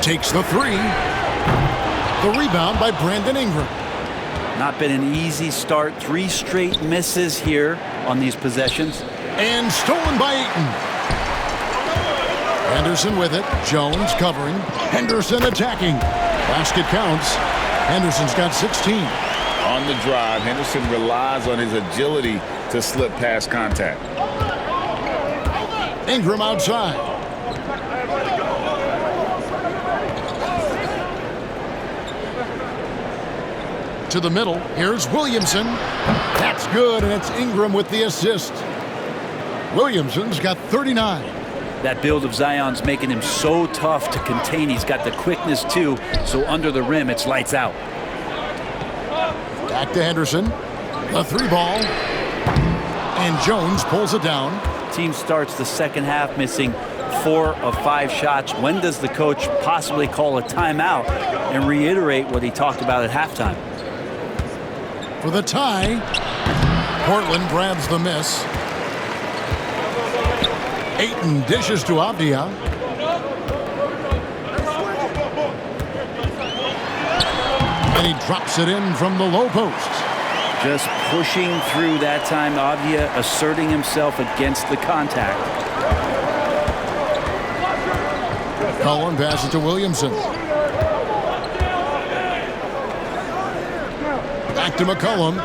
Takes the 3. The rebound by Brandon Ingram. Not been an easy start. 3 straight misses here on these possessions. And stolen by Ayton. Henderson with it. Jones covering. Henderson attacking. Basket counts. Henderson's got 16. On the drive, Henderson relies on his agility to slip past contact. Ingram outside. To the middle. Here's Williamson. That's good, and it's Ingram with the assist. Williamson's got 39. That build of Zion's making him so tough to contain. He's got the quickness, too, so under the rim, it's lights out. Back to Henderson. The 3 ball. And Jones pulls it down. Team starts the second half missing 4 of 5 shots. When does the coach possibly call a timeout and reiterate what he talked about at halftime? For the tie. Portland grabs the miss. Ayton dishes to 𝗵𝘃. And he drops it in from the low post. Just pushing through that time. 𝗵𝘃 asserting himself against the contact. Cullen passes to Williamson. Back to McCollum.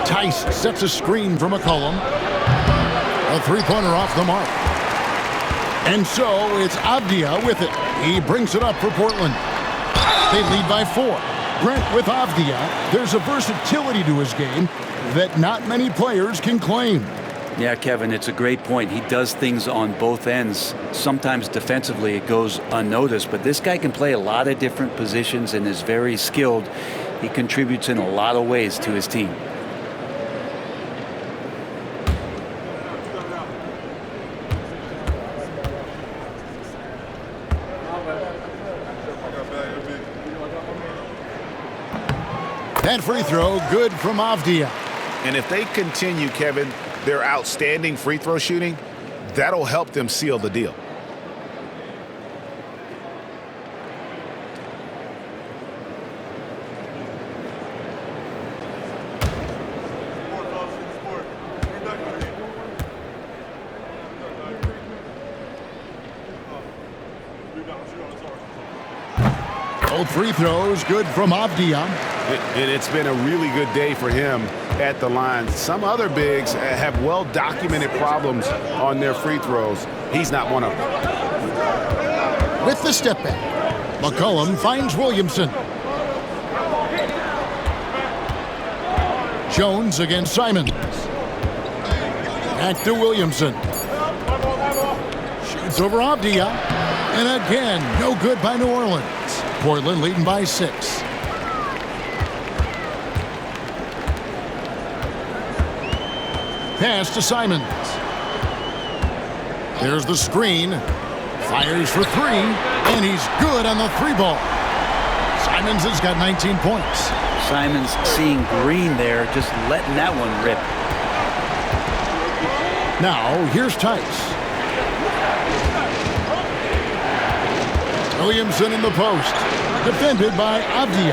Tice sets a screen for McCollum. A 3-pointer off the mark. And so it's 𝗵𝘃 with it. He brings it up for Portland. They lead by 4. Brent with 𝗵𝘃. There's a versatility to his game that not many players can claim. Yeah, Kevin, it's a great point. He does things on both ends. Sometimes defensively it goes unnoticed, but this guy can play a lot of different positions and is very skilled. He contributes in a lot of ways to his team. That free throw, good from 𝗵𝘃. And if they continue, Kevin, their outstanding free throw shooting, that'll help them seal the deal. Both free throws, good from 𝗵𝘃. And it's been a really good day for him at the line. Some other bigs have well-documented problems on their free throws. He's not one of them. With the step back, McCollum finds Williamson. Jones against Simons. Back to Williamson. Shoots over 𝗵𝘃. And again, no good by New Orleans. Portland leading by 6. Pass to Simons. There's the screen. Fires for 3. And he's good on the 3 ball. Simons has got 19 points. Simons seeing green there, just letting that one rip. Now, here's Tice. Williamson in the post. Defended by 𝗵𝘃.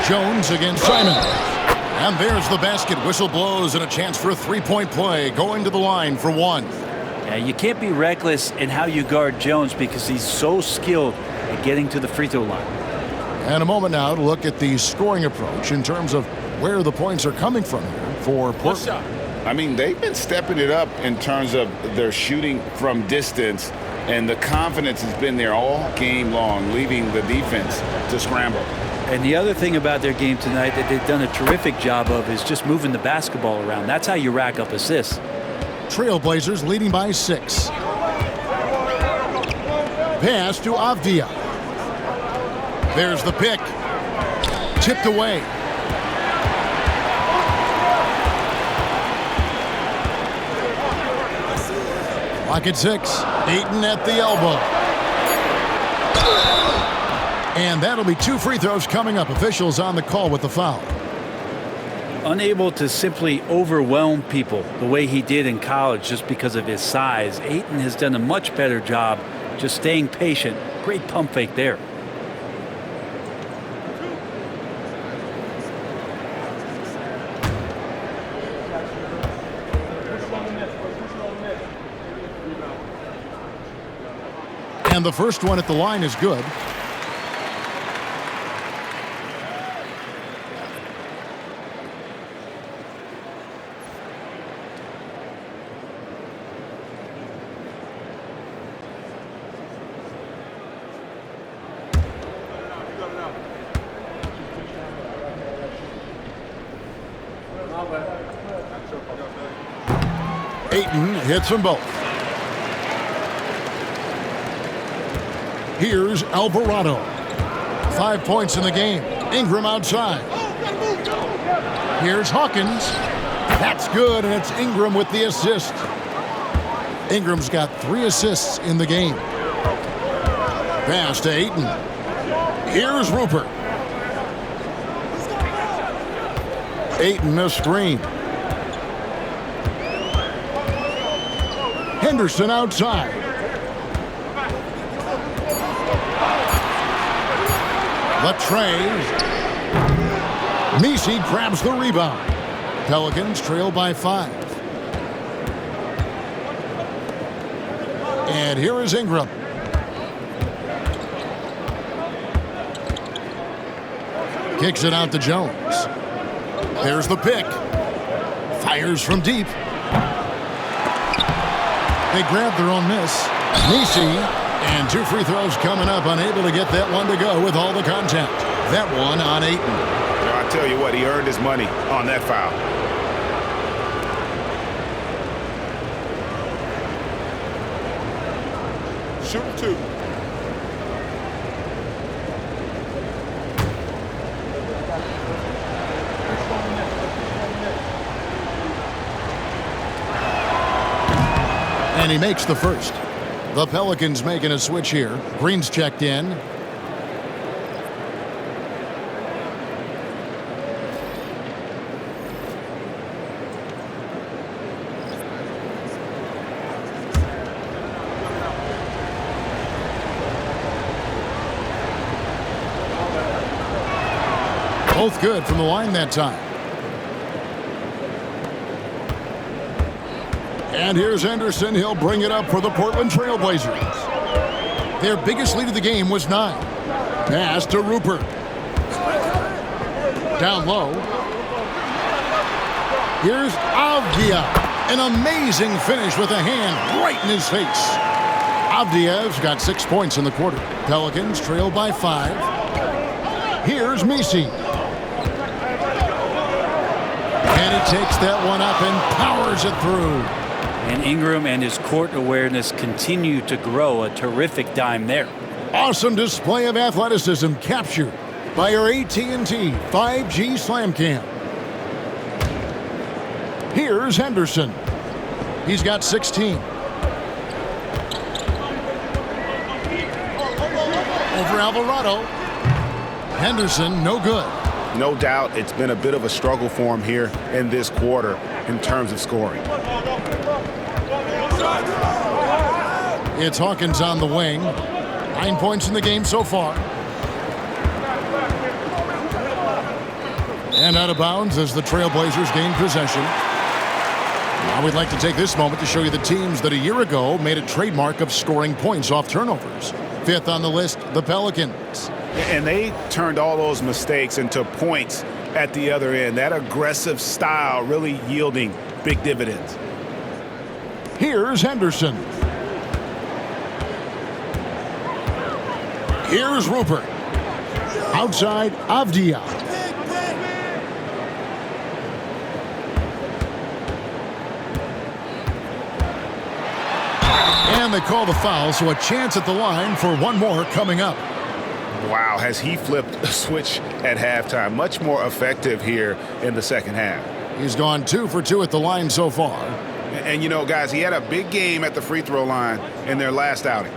Jones against Simons. And there's the basket. Whistle blows and a chance for a three-point play. Going to the line for one. Yeah, you can't be reckless in how you guard Jones because he's so skilled at getting to the free throw line. And a moment now to look at the scoring approach in terms of where the points are coming from here for Portland. I mean, they've been stepping it up in terms of their shooting from distance, and the confidence has been there all game long, leaving the defense to scramble. And the other thing about their game tonight that they've done a terrific job of is just moving the basketball around. That's how you rack up assists. Trailblazers leading by 6. Pass to 𝗵𝘃. There's the pick. Tipped away. Lock at 6. Ayton at the elbow. And that'll be 2 free throws coming up. Officials on the call with the foul. Unable to simply overwhelm people the way he did in college just because of his size. Ayton has done a much better job just staying patient. Great pump fake there. And the first one at the line is good. Ayton hits them both. Here's Alvarado. 5 points in the game. Ingram outside. Here's Hawkins. That's good, and it's Ingram with the assist. Ingram's got 3 assists in the game. Pass to Ayton. Here's Rupert. Ayton a screen. Henderson outside. 𝗵𝘃. 𝗵𝘁 grabs the rebound. Pelicans trail by 5. And here is Ingram. Kicks it out to Jones. There's the pick. Fires from deep. They grab their own miss. 𝗵𝘁. And 2 free throws coming up, unable to get that one to go with all the contact. That one on Ayton. I tell you what, he earned his money on that foul. Shooting 2. And he makes the first. The Pelicans making a switch here. Green's checked in. Both good from the line that time. And here's Henderson. He'll bring it up for the Portland Trailblazers. Their biggest lead of the game was 9. Pass to Rupert. Down low. Here's 𝗵𝘃. An amazing finish with a hand right in his face. 𝗵𝘃's got 6 points in the quarter. Pelicans trail by 5. Here's 𝗵𝘁. And he takes that one up and powers it through. And Ingram and his court awareness continue to grow. A terrific dime there. Awesome display of athleticism captured by our AT&T 5G Slam Cam. Here's Henderson. He's got 16. Over Alvarado. Henderson, no good. No doubt it's been a bit of a struggle for him here in this quarter in terms of scoring. It's Hawkins on the wing. 9 points in the game so far. And out of bounds as the Trailblazers gain possession. Now we'd like to take this moment to show you the teams that a year ago made a trademark of scoring points off turnovers. Fifth on the list, the Pelicans. And they turned all those mistakes into points at the other end. That aggressive style really yielding big dividends. Here's Henderson. Here's Rupert. Outside, 𝗵𝘃. And they call the foul, so a chance at the line for one more coming up. Wow, has he flipped a switch at halftime? Much more effective here in the second half. He's gone 2 for 2 at the line so far. And you know, guys, he had a big game at the free throw line in their last outing.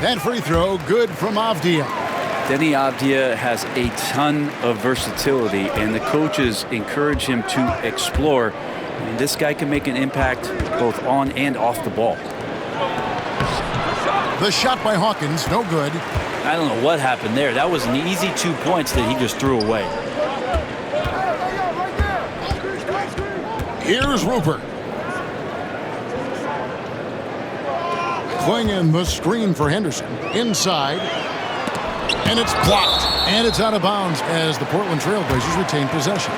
That free throw good from 𝗵𝘃. 𝗘𝙤𝙧𝙯 has a ton of versatility, and the coaches encourage him to explore. And this guy can make an impact both on and off the ball. The shot by Hawkins, no good. I don't know what happened there. That was an easy 2 points that he just threw away. Here's Rupert. Playing the screen for Henderson. Inside. And it's blocked. And it's out of bounds as the Portland Trailblazers retain possession.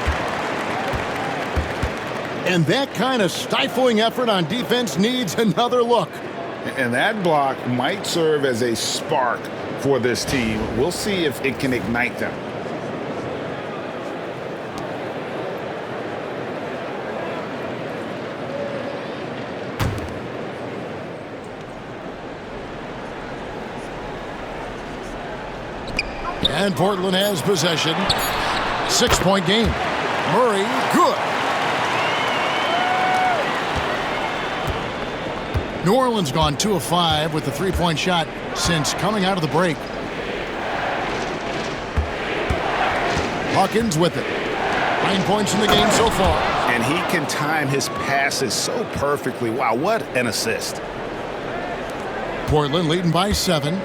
And that kind of stifling effort on defense needs another look. And that block might serve as a spark for this team. We'll see if it can ignite them. And Portland has possession. 6-point game. Murray, good. New Orleans gone 2 of 5 with the 3-point shot since coming out of the break. Hawkins with it. 9 points in the game so far. And he can time his passes so perfectly. Wow, what an assist. Portland leading by 7.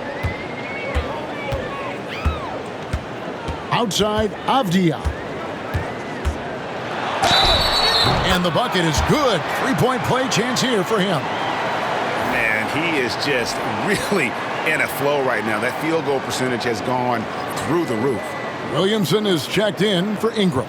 Outside, 𝗵𝘃. And the bucket is good. 3-point play chance here for him. Man, he is just really in a flow right now. That field goal percentage has gone through the roof. Williamson is checked in for Ingram.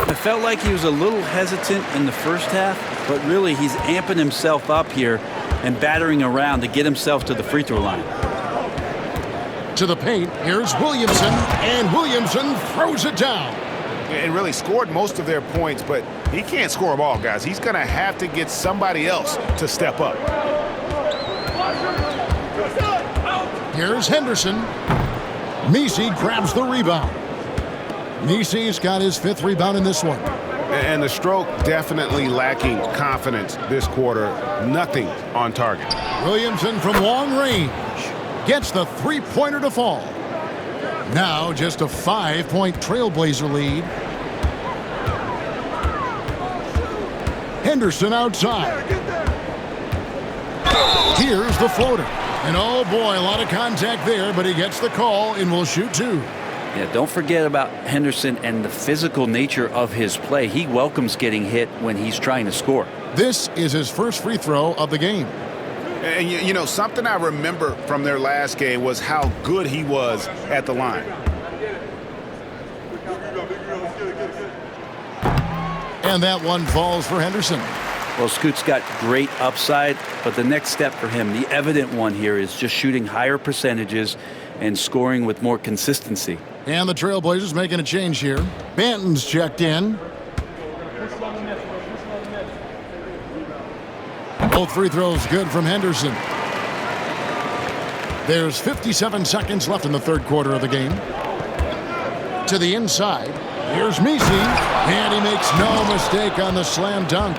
I felt like he was a little hesitant in the first half, but really he's amping himself up here and battering around to get himself to the free throw line. To the paint, here's Williamson, and Williamson throws it down. And really scored most of their points, but he can't score them all, guys. He's going to have to get somebody else to step up. Here's Henderson. 𝗵𝘁 grabs the rebound. 𝗵𝘁's got his 5th rebound in this one. And the stroke definitely lacking confidence this quarter. Nothing on target. Williamson from long range gets the 3-pointer to fall. Now just a 5-point Trailblazer lead. Henderson outside. Here's the floater. And oh boy, a lot of contact there, but he gets the call and will shoot 2. Yeah, don't forget about Henderson and the physical nature of his play. He welcomes getting hit when he's trying to score. This is his first free throw of the game. And you know, something I remember from their last game was how good he was at the line. And that one falls for Henderson. Well, Scoot's got great upside, but the next step for him, the evident one here, is just shooting higher percentages and scoring with more consistency. And the Trailblazers making a change here. Banton's checked in. Both free throws good from Henderson. There's 57 seconds left in the third quarter of the game. To the inside, Here's 𝗵𝐸, and he makes no mistake on the slam dunk.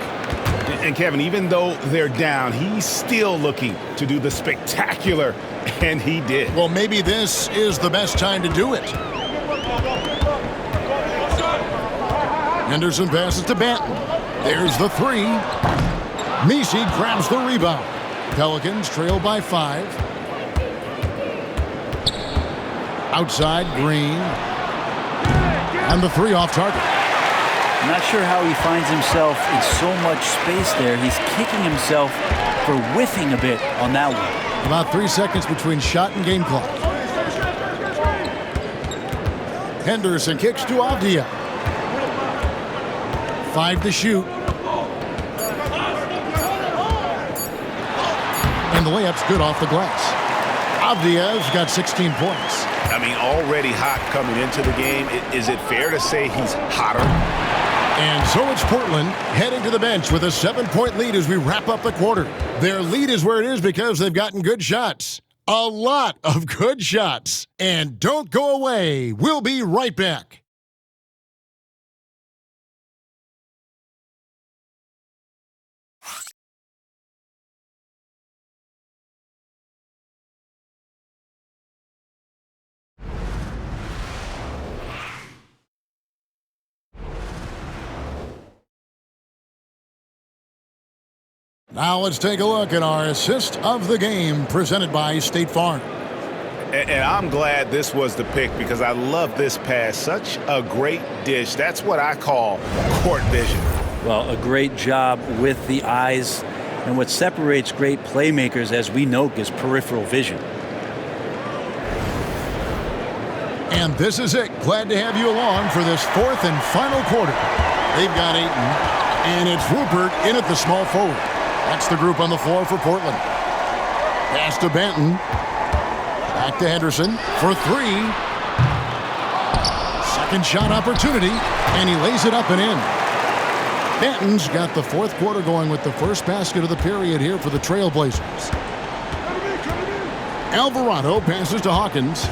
And Kevin, even though they're down, he's still looking to do the spectacular, and he did. Well, maybe this is the best time to do it. Henderson passes to Banton. There's the three. 𝗵𝐸 grabs the rebound. Pelicans trail by 5. Outside, Green. And the three off target. I'm not sure how he finds himself in so much space there. He's kicking himself for whiffing a bit on that one. About 3 seconds between shot and game clock. Henderson kicks to 𝗵𝘃. 5 to shoot. And the layup's good off the glass. 𝗵𝘃's got 16 points. I mean, already hot coming into the game. Is it fair to say he's hotter? And so it's Portland heading to the bench with a 7-point lead as we wrap up the quarter. Their lead is where it is because they've gotten good shots. A lot of good shots. And don't go away. We'll be right back. Now let's take a look at our assist of the game presented by State Farm. And I'm glad this was the pick because I love this pass. Such a great dish. That's what I call court vision. Well, a great job with the eyes. And what separates great playmakers, as we know, is peripheral vision. And this is it. Glad to have you along for this 4th and final quarter. They've got Ayton, and it's Rupert in at the small forward. That's the group on the floor for Portland. Pass to Banton. Back to Henderson for 3. Second shot opportunity, and he lays it up and in. Banton's got the 4th quarter going with the first basket of the period here for the Trailblazers. Alvarado passes to Hawkins.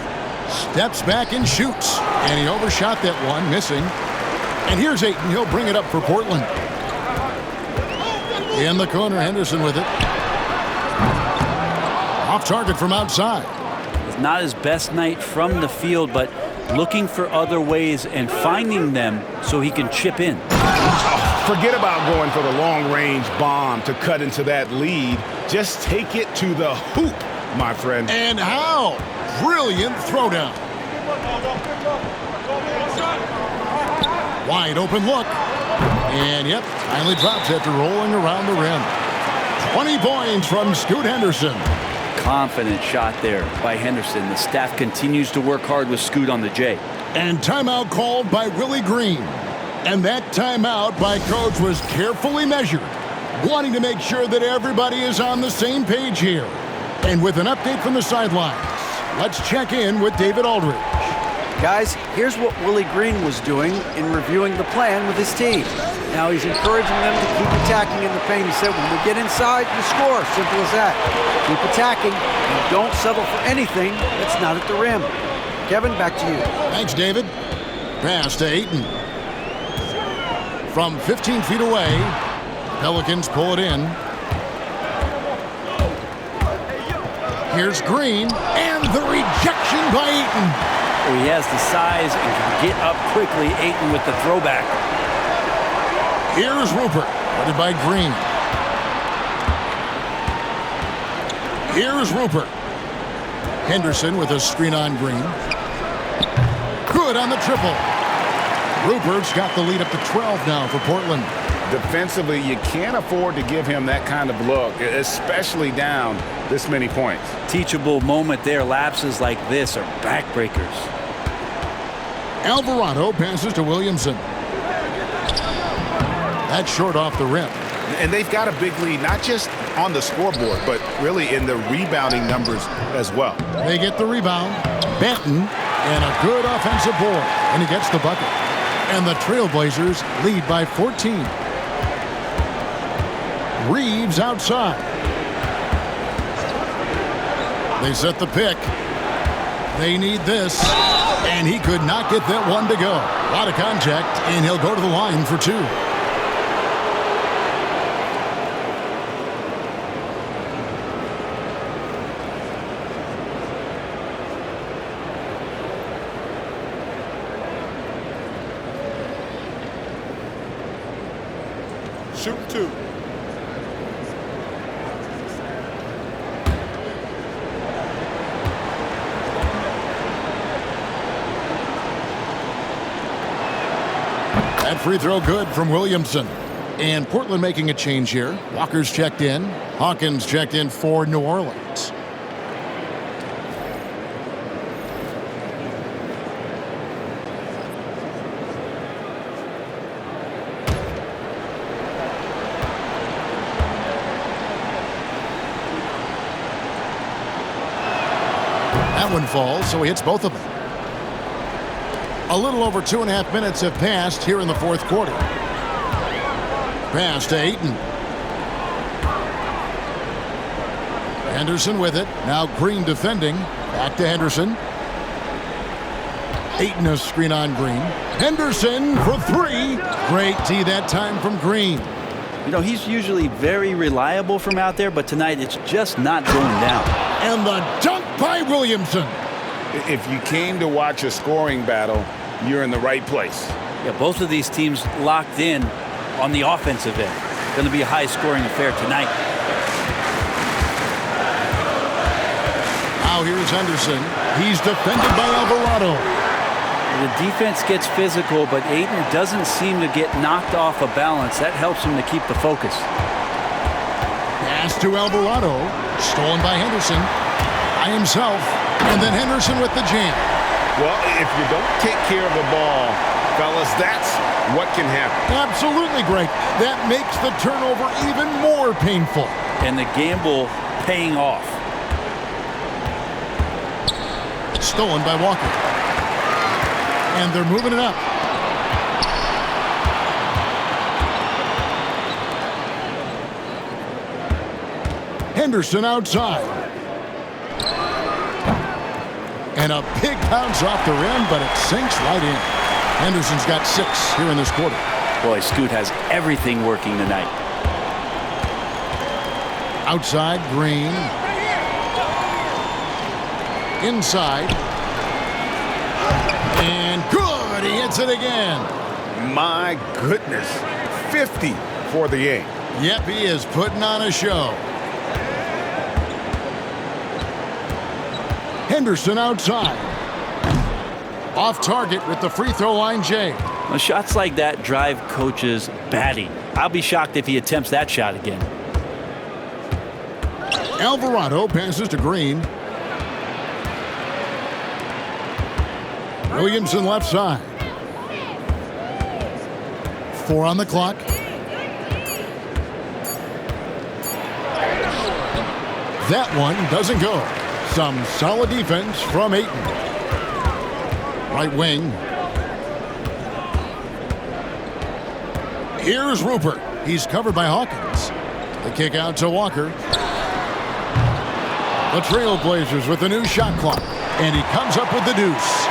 Steps back and shoots. And he overshot that one, missing. And here's Ayton. He'll bring it up for Portland. In the corner, Henderson with it. Off target from outside. It's not his best night from the field, but looking for other ways and finding them so he can chip in. Forget about going for the long-range bomb to cut into that lead. Just take it to the hoop, my friend. And how? Brilliant throwdown. Wide open look. And, yep, finally drops after rolling around the rim. 20 points from Scoot Henderson. Confident shot there by Henderson. The staff continues to work hard with Scoot on the J. And timeout called by Willie Green. And that timeout by Coach was carefully measured, wanting to make sure that everybody is on the same page here. And with an update from the sidelines, let's check in with David Aldridge. Guys, here's what Willie Green was doing in reviewing the plan with his team. Now he's encouraging them to keep attacking in the paint. He said, when we get inside, you score. Simple as that. Keep attacking and don't settle for anything that's not at the rim. Kevin, back to you. Thanks, David. Pass to Ayton. From 15 feet away, Pelicans pull it in. Here's Green, and the rejection by Ayton. He has the size and can get up quickly. Ayton with the throwback. Here's Rupert, guarded by Green. Here's Rupert. Henderson with a screen on Green. Good on the triple. Rupert's got the lead up to 12 now for Portland. Defensively, you can't afford to give him that kind of look, especially down this many points. Teachable moment there. Lapses like this are backbreakers. Alvarado passes to Williamson. That's short off the rim. And they've got a big lead, not just on the scoreboard, but really in the rebounding numbers as well. They get the rebound. Banton, and a good offensive board, and he gets the bucket. And the Trailblazers lead by 14. Reeves outside. They set the pick. They need this. And he could not get that one to go. A lot of contact, and he'll go to the line for two. Shoot two. That free throw good from Williamson. And Portland making a change here. Walker's checked in. Hawkins checked in for New Orleans. That one falls, so he hits both of them. A little over 2.5 minutes have passed here in the fourth quarter. Pass to Ayton. Henderson with it. Now Green defending. Back to Henderson. Ayton a screen on Green. Henderson for three. Great tee that time from Green. You know, he's usually very reliable from out there, but tonight it's just not going down. And the dunk by Williamson. If you came to watch a scoring battle, you're in the right place. Yeah, both of these teams locked in on the offensive end. Going to be a high-scoring affair tonight. Now here's Henderson. He's defended by Alvarado. The defense gets physical, but Ayton doesn't seem to get knocked off of balance. That helps him to keep the focus. Pass to Alvarado. Stolen by Henderson. By himself. And then Henderson with the jam. Well, if you don't take care of the ball, fellas, that's what can happen. Absolutely great. That makes the turnover even more painful. And the gamble paying off. Stolen by Walker. And they're moving it up. Henderson outside. And a big bounce off the rim, but it sinks right in. Henderson's got 6 here in this quarter. Boy, Scoot has everything working tonight. Outside, Green. Inside. And good! He hits it again. My goodness. 50 for the game. Yep, he is putting on a show. Henderson outside. Off target with the free throw line, Jay. Well, shots like that drive coaches batting. I'll be shocked if he attempts that shot again. Alvarado passes to Green. Williamson left side. 4 on the clock. That one doesn't go. Some solid defense from Ayton. Right wing. Here's Rupert. He's covered by Hawkins. The kick out to Walker. The Trailblazers with the new shot clock. And he comes up with the deuce.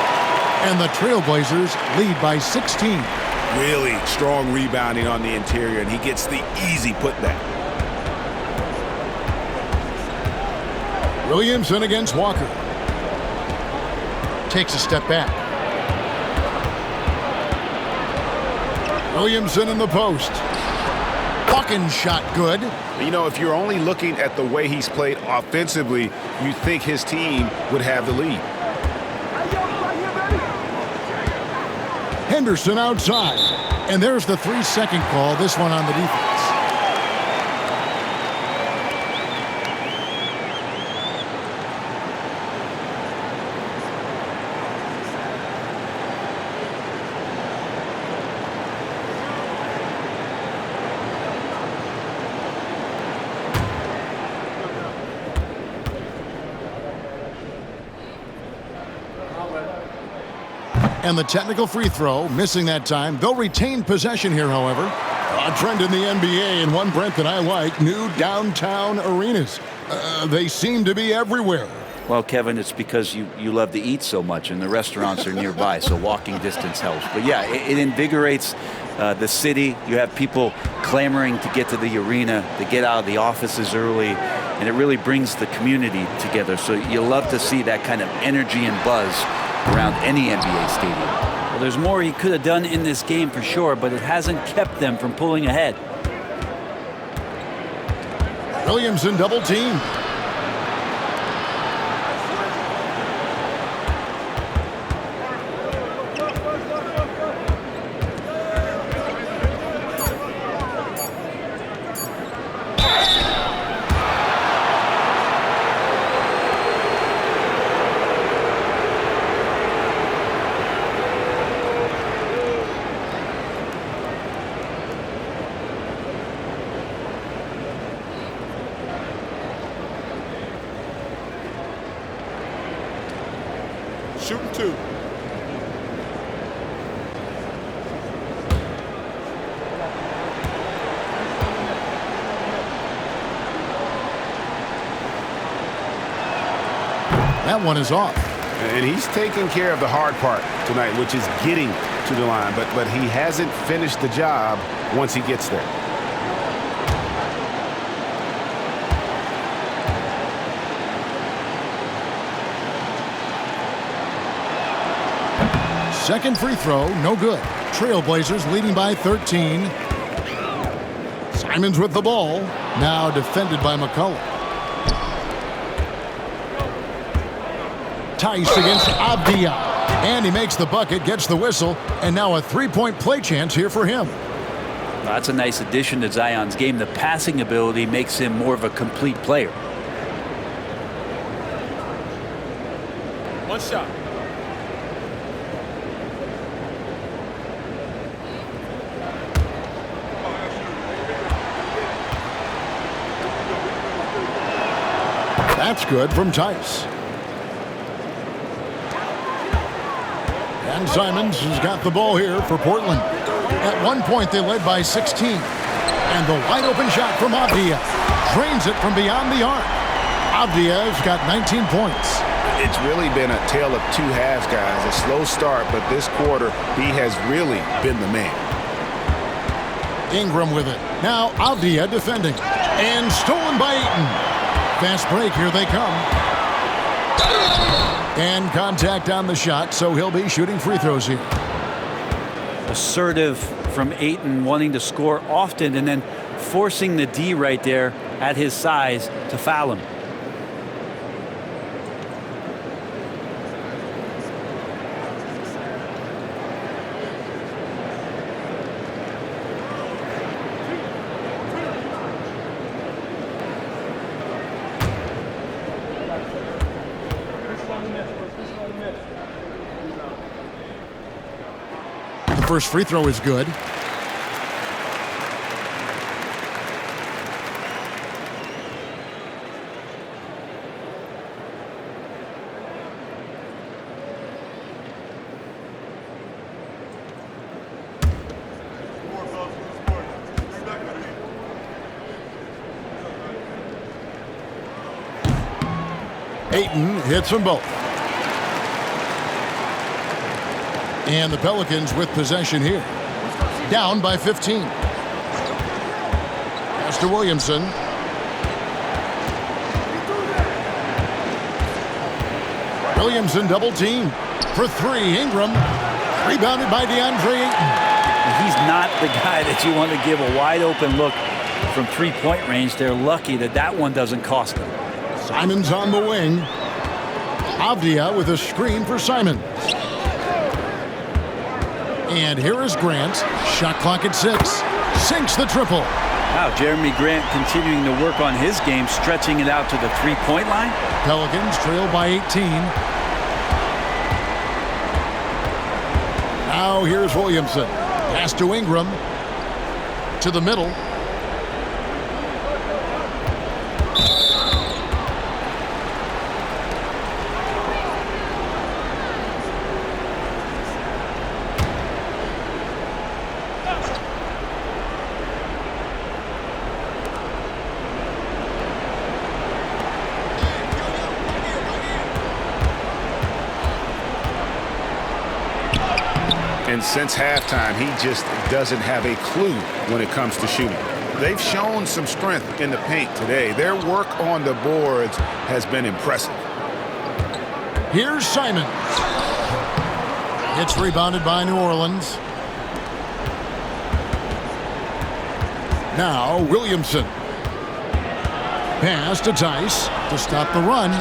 And the Trailblazers lead by 16. Really strong rebounding on the interior, and he gets the easy putback. Williamson against Walker. Takes a step back. Williamson in the post. Hawkins shot good. You know, if you're only looking at the way he's played offensively, you think his team would have the lead. Henderson outside. And there's the 3-second call, this one on the defense. And the technical free throw, missing that time. They'll retain possession here, however. A trend in the NBA, and one, Brent, that I like, new downtown arenas. They seem to be everywhere. Well, Kevin, it's because you love to eat so much and the restaurants are nearby, so walking distance helps. But yeah, it invigorates the city. You have people clamoring to get to the arena, to get out of the offices early, and it really brings the community together. So you love to see that kind of energy and buzz around any NBA stadium. Well, there's more he could have done in this game for sure, but it hasn't kept them from pulling ahead. Williamson double team. Shooting 2. That one is off. And he's taking care of the hard part tonight, which is getting to the line. But he hasn't finished the job once he gets there. Second free throw, no good. Trailblazers leading by 13. Simons with the ball. Now defended by McCollum. 𝗫𝘗 against 𝗵𝘃. And he makes the bucket, gets the whistle, and now a three-point play chance here for him. Well, that's a nice addition to Zion's game. The passing ability makes him more of a complete player. One shot. That's good from 𝗫𝘗. And Simons has got the ball here for Portland. At one point, they led by 16. And the wide-open shot from 𝗵𝘃 drains it from beyond the arc. 𝗵𝘃's got 19 points. It's really been a tale of two halves, guys. A slow start, but this quarter, he has really been the man. Ingram with it. Now 𝗵𝘃 defending. And stolen by Ayton. Fast break, here they come. And contact on the shot, so he'll be shooting free throws here. Assertive from Ayton, wanting to score often and then forcing the D right there at his size to foul him. First free throw is good. Ayton hits them both. And the Pelicans with possession here. Down by 15. Pass to Williamson. Williamson double team for three. Ingram rebounded by DeAndre Ayton. He's not the guy that you want to give a wide open look from three-point range. They're lucky that that one doesn't cost them. Simons on the wing. 𝗵𝘃 with a screen for Simons. And here is Grant. Shot clock at 6. Sinks the triple. Wow, Jeremy Grant continuing to work on his game, stretching it out to the three-point line. Pelicans trail by 18. Now here's Williamson. Pass to Ingram. To the middle. And since halftime, he just doesn't have a clue when it comes to shooting. They've shown some strength in the paint today. Their work on the boards has been impressive. Here's Simons. It's rebounded by New Orleans. Now Williamson. Pass to 𝙧 to stop the run.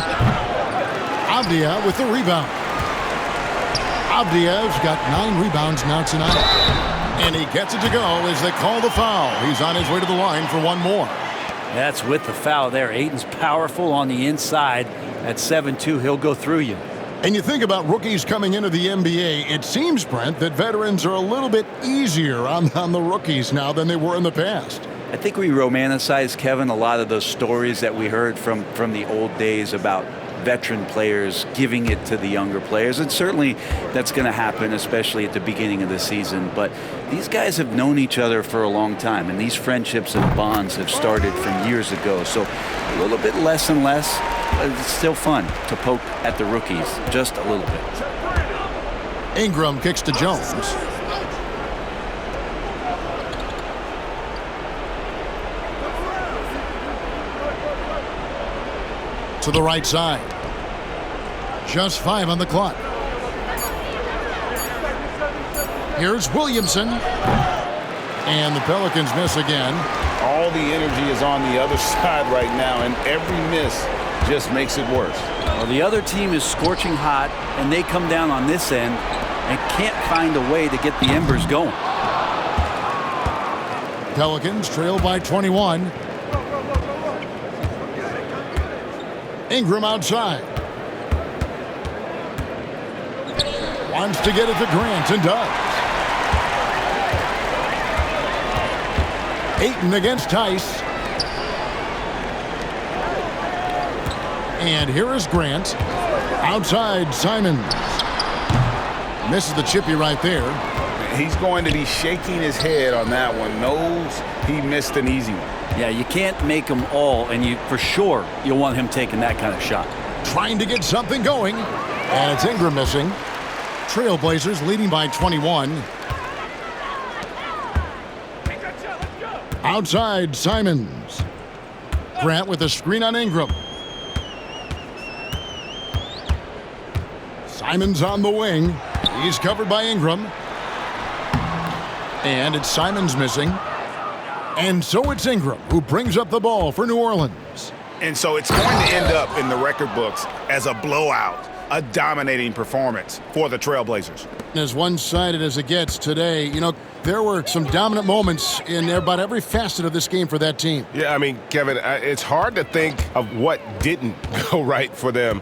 𝗵𝘃 with the rebound. 𝗵𝘃's got 9 rebounds now tonight. And he gets it to go as they call the foul. He's on his way to the line for one more. That's with the foul there. Ayton's powerful on the inside. At 7-2, he'll go through you. And you think about rookies coming into the NBA, it seems, Brent, that veterans are a little bit easier on the rookies now than they were in the past. I think we romanticize, Kevin, a lot of those stories that we heard from the old days about veteran players giving it to the younger players. And certainly that's going to happen, especially at the beginning of the season. But these guys have known each other for a long time, and these friendships and bonds have started from years ago. So a little bit less and less, but it's still fun to poke at the rookies, just a little bit. Ingram kicks to Jones. To the right side. Just 5 on the clock. Here's Williamson. And the Pelicans miss again. All the energy is on the other side right now, and every miss just makes it worse. Well, the other team is scorching hot, and they come down on this end and can't find a way to get the embers going. Pelicans trail by 21. Ingram outside. Wants to get it to Grant and does. Ayton against 𝙧. And here is Grant. Outside Simons. Misses the chippy right there. He's going to be shaking his head on that one. Knows he missed an easy one. Yeah, you can't make them all, and for sure you'll want him taking that kind of shot. Trying to get something going, and it's Ingram missing. Trailblazers leading by 21. Outside Simons. Grant with a screen on Ingram. Simons on the wing. He's covered by Ingram. And it's Simons missing. And so it's Ingram who brings up the ball for New Orleans. And so it's going to end up in the record books as a blowout, a dominating performance for the Trailblazers. As one-sided as it gets today, you know, there were some dominant moments in about every facet of this game for that team. Yeah, I mean, Kevin, it's hard to think of what didn't go right for them.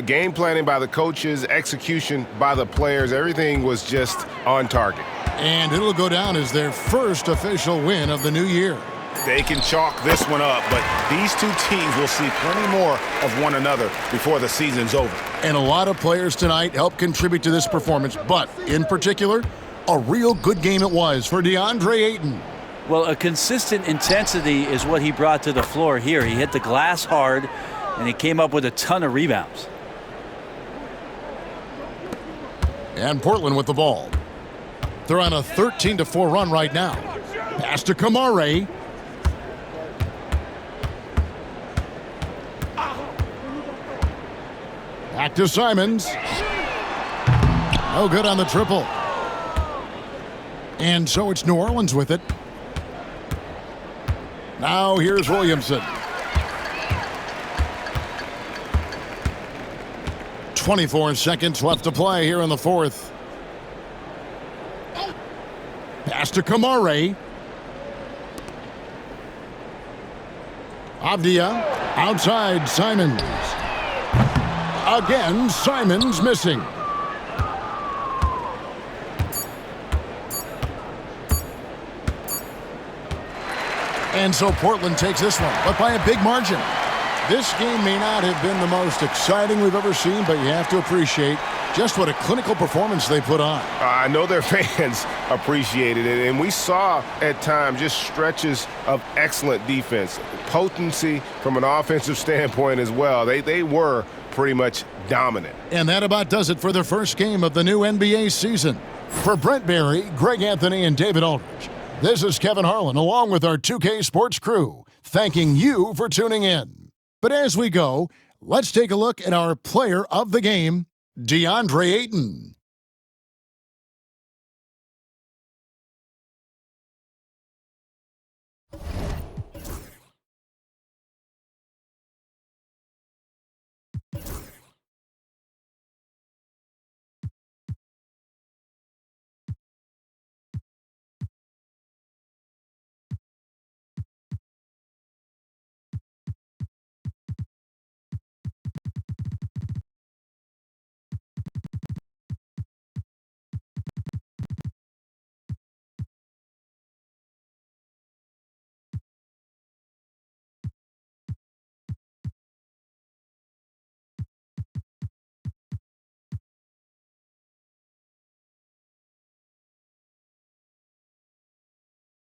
Game planning by the coaches, execution by the players, everything was just on target. And it'll go down as their first official win of the new year. They can chalk this one up, but these two teams will see plenty more of one another before the season's over. And a lot of players tonight helped contribute to this performance, but in particular, a real good game it was for DeAndre Ayton. Well, a consistent intensity is what he brought to the floor here. He hit the glass hard, and he came up with a ton of rebounds. And Portland with the ball. They're on a 13-4 run right now. Pass to 𝗃𝘃. Back to Simons. No good on the triple. And so it's New Orleans with it. Now here's Williamson. 24 seconds left to play here in the fourth. Pass to 𝗃𝘃. 𝗵𝘃 outside Simons. Again, Simons missing. And so Portland takes this one, but by a big margin. This game may not have been the most exciting we've ever seen, but you have to appreciate just what a clinical performance they put on. I know their fans appreciated it, and we saw at times just stretches of excellent defense, potency from an offensive standpoint as well. They were pretty much dominant. And that about does it for the first game of the new NBA season. For Brent Barry, Greg Anthony, and David Aldridge, this is Kevin Harlan along with our 2K Sports crew, thanking you for tuning in. But as we go, let's take a look at our player of the game, DeAndre Ayton.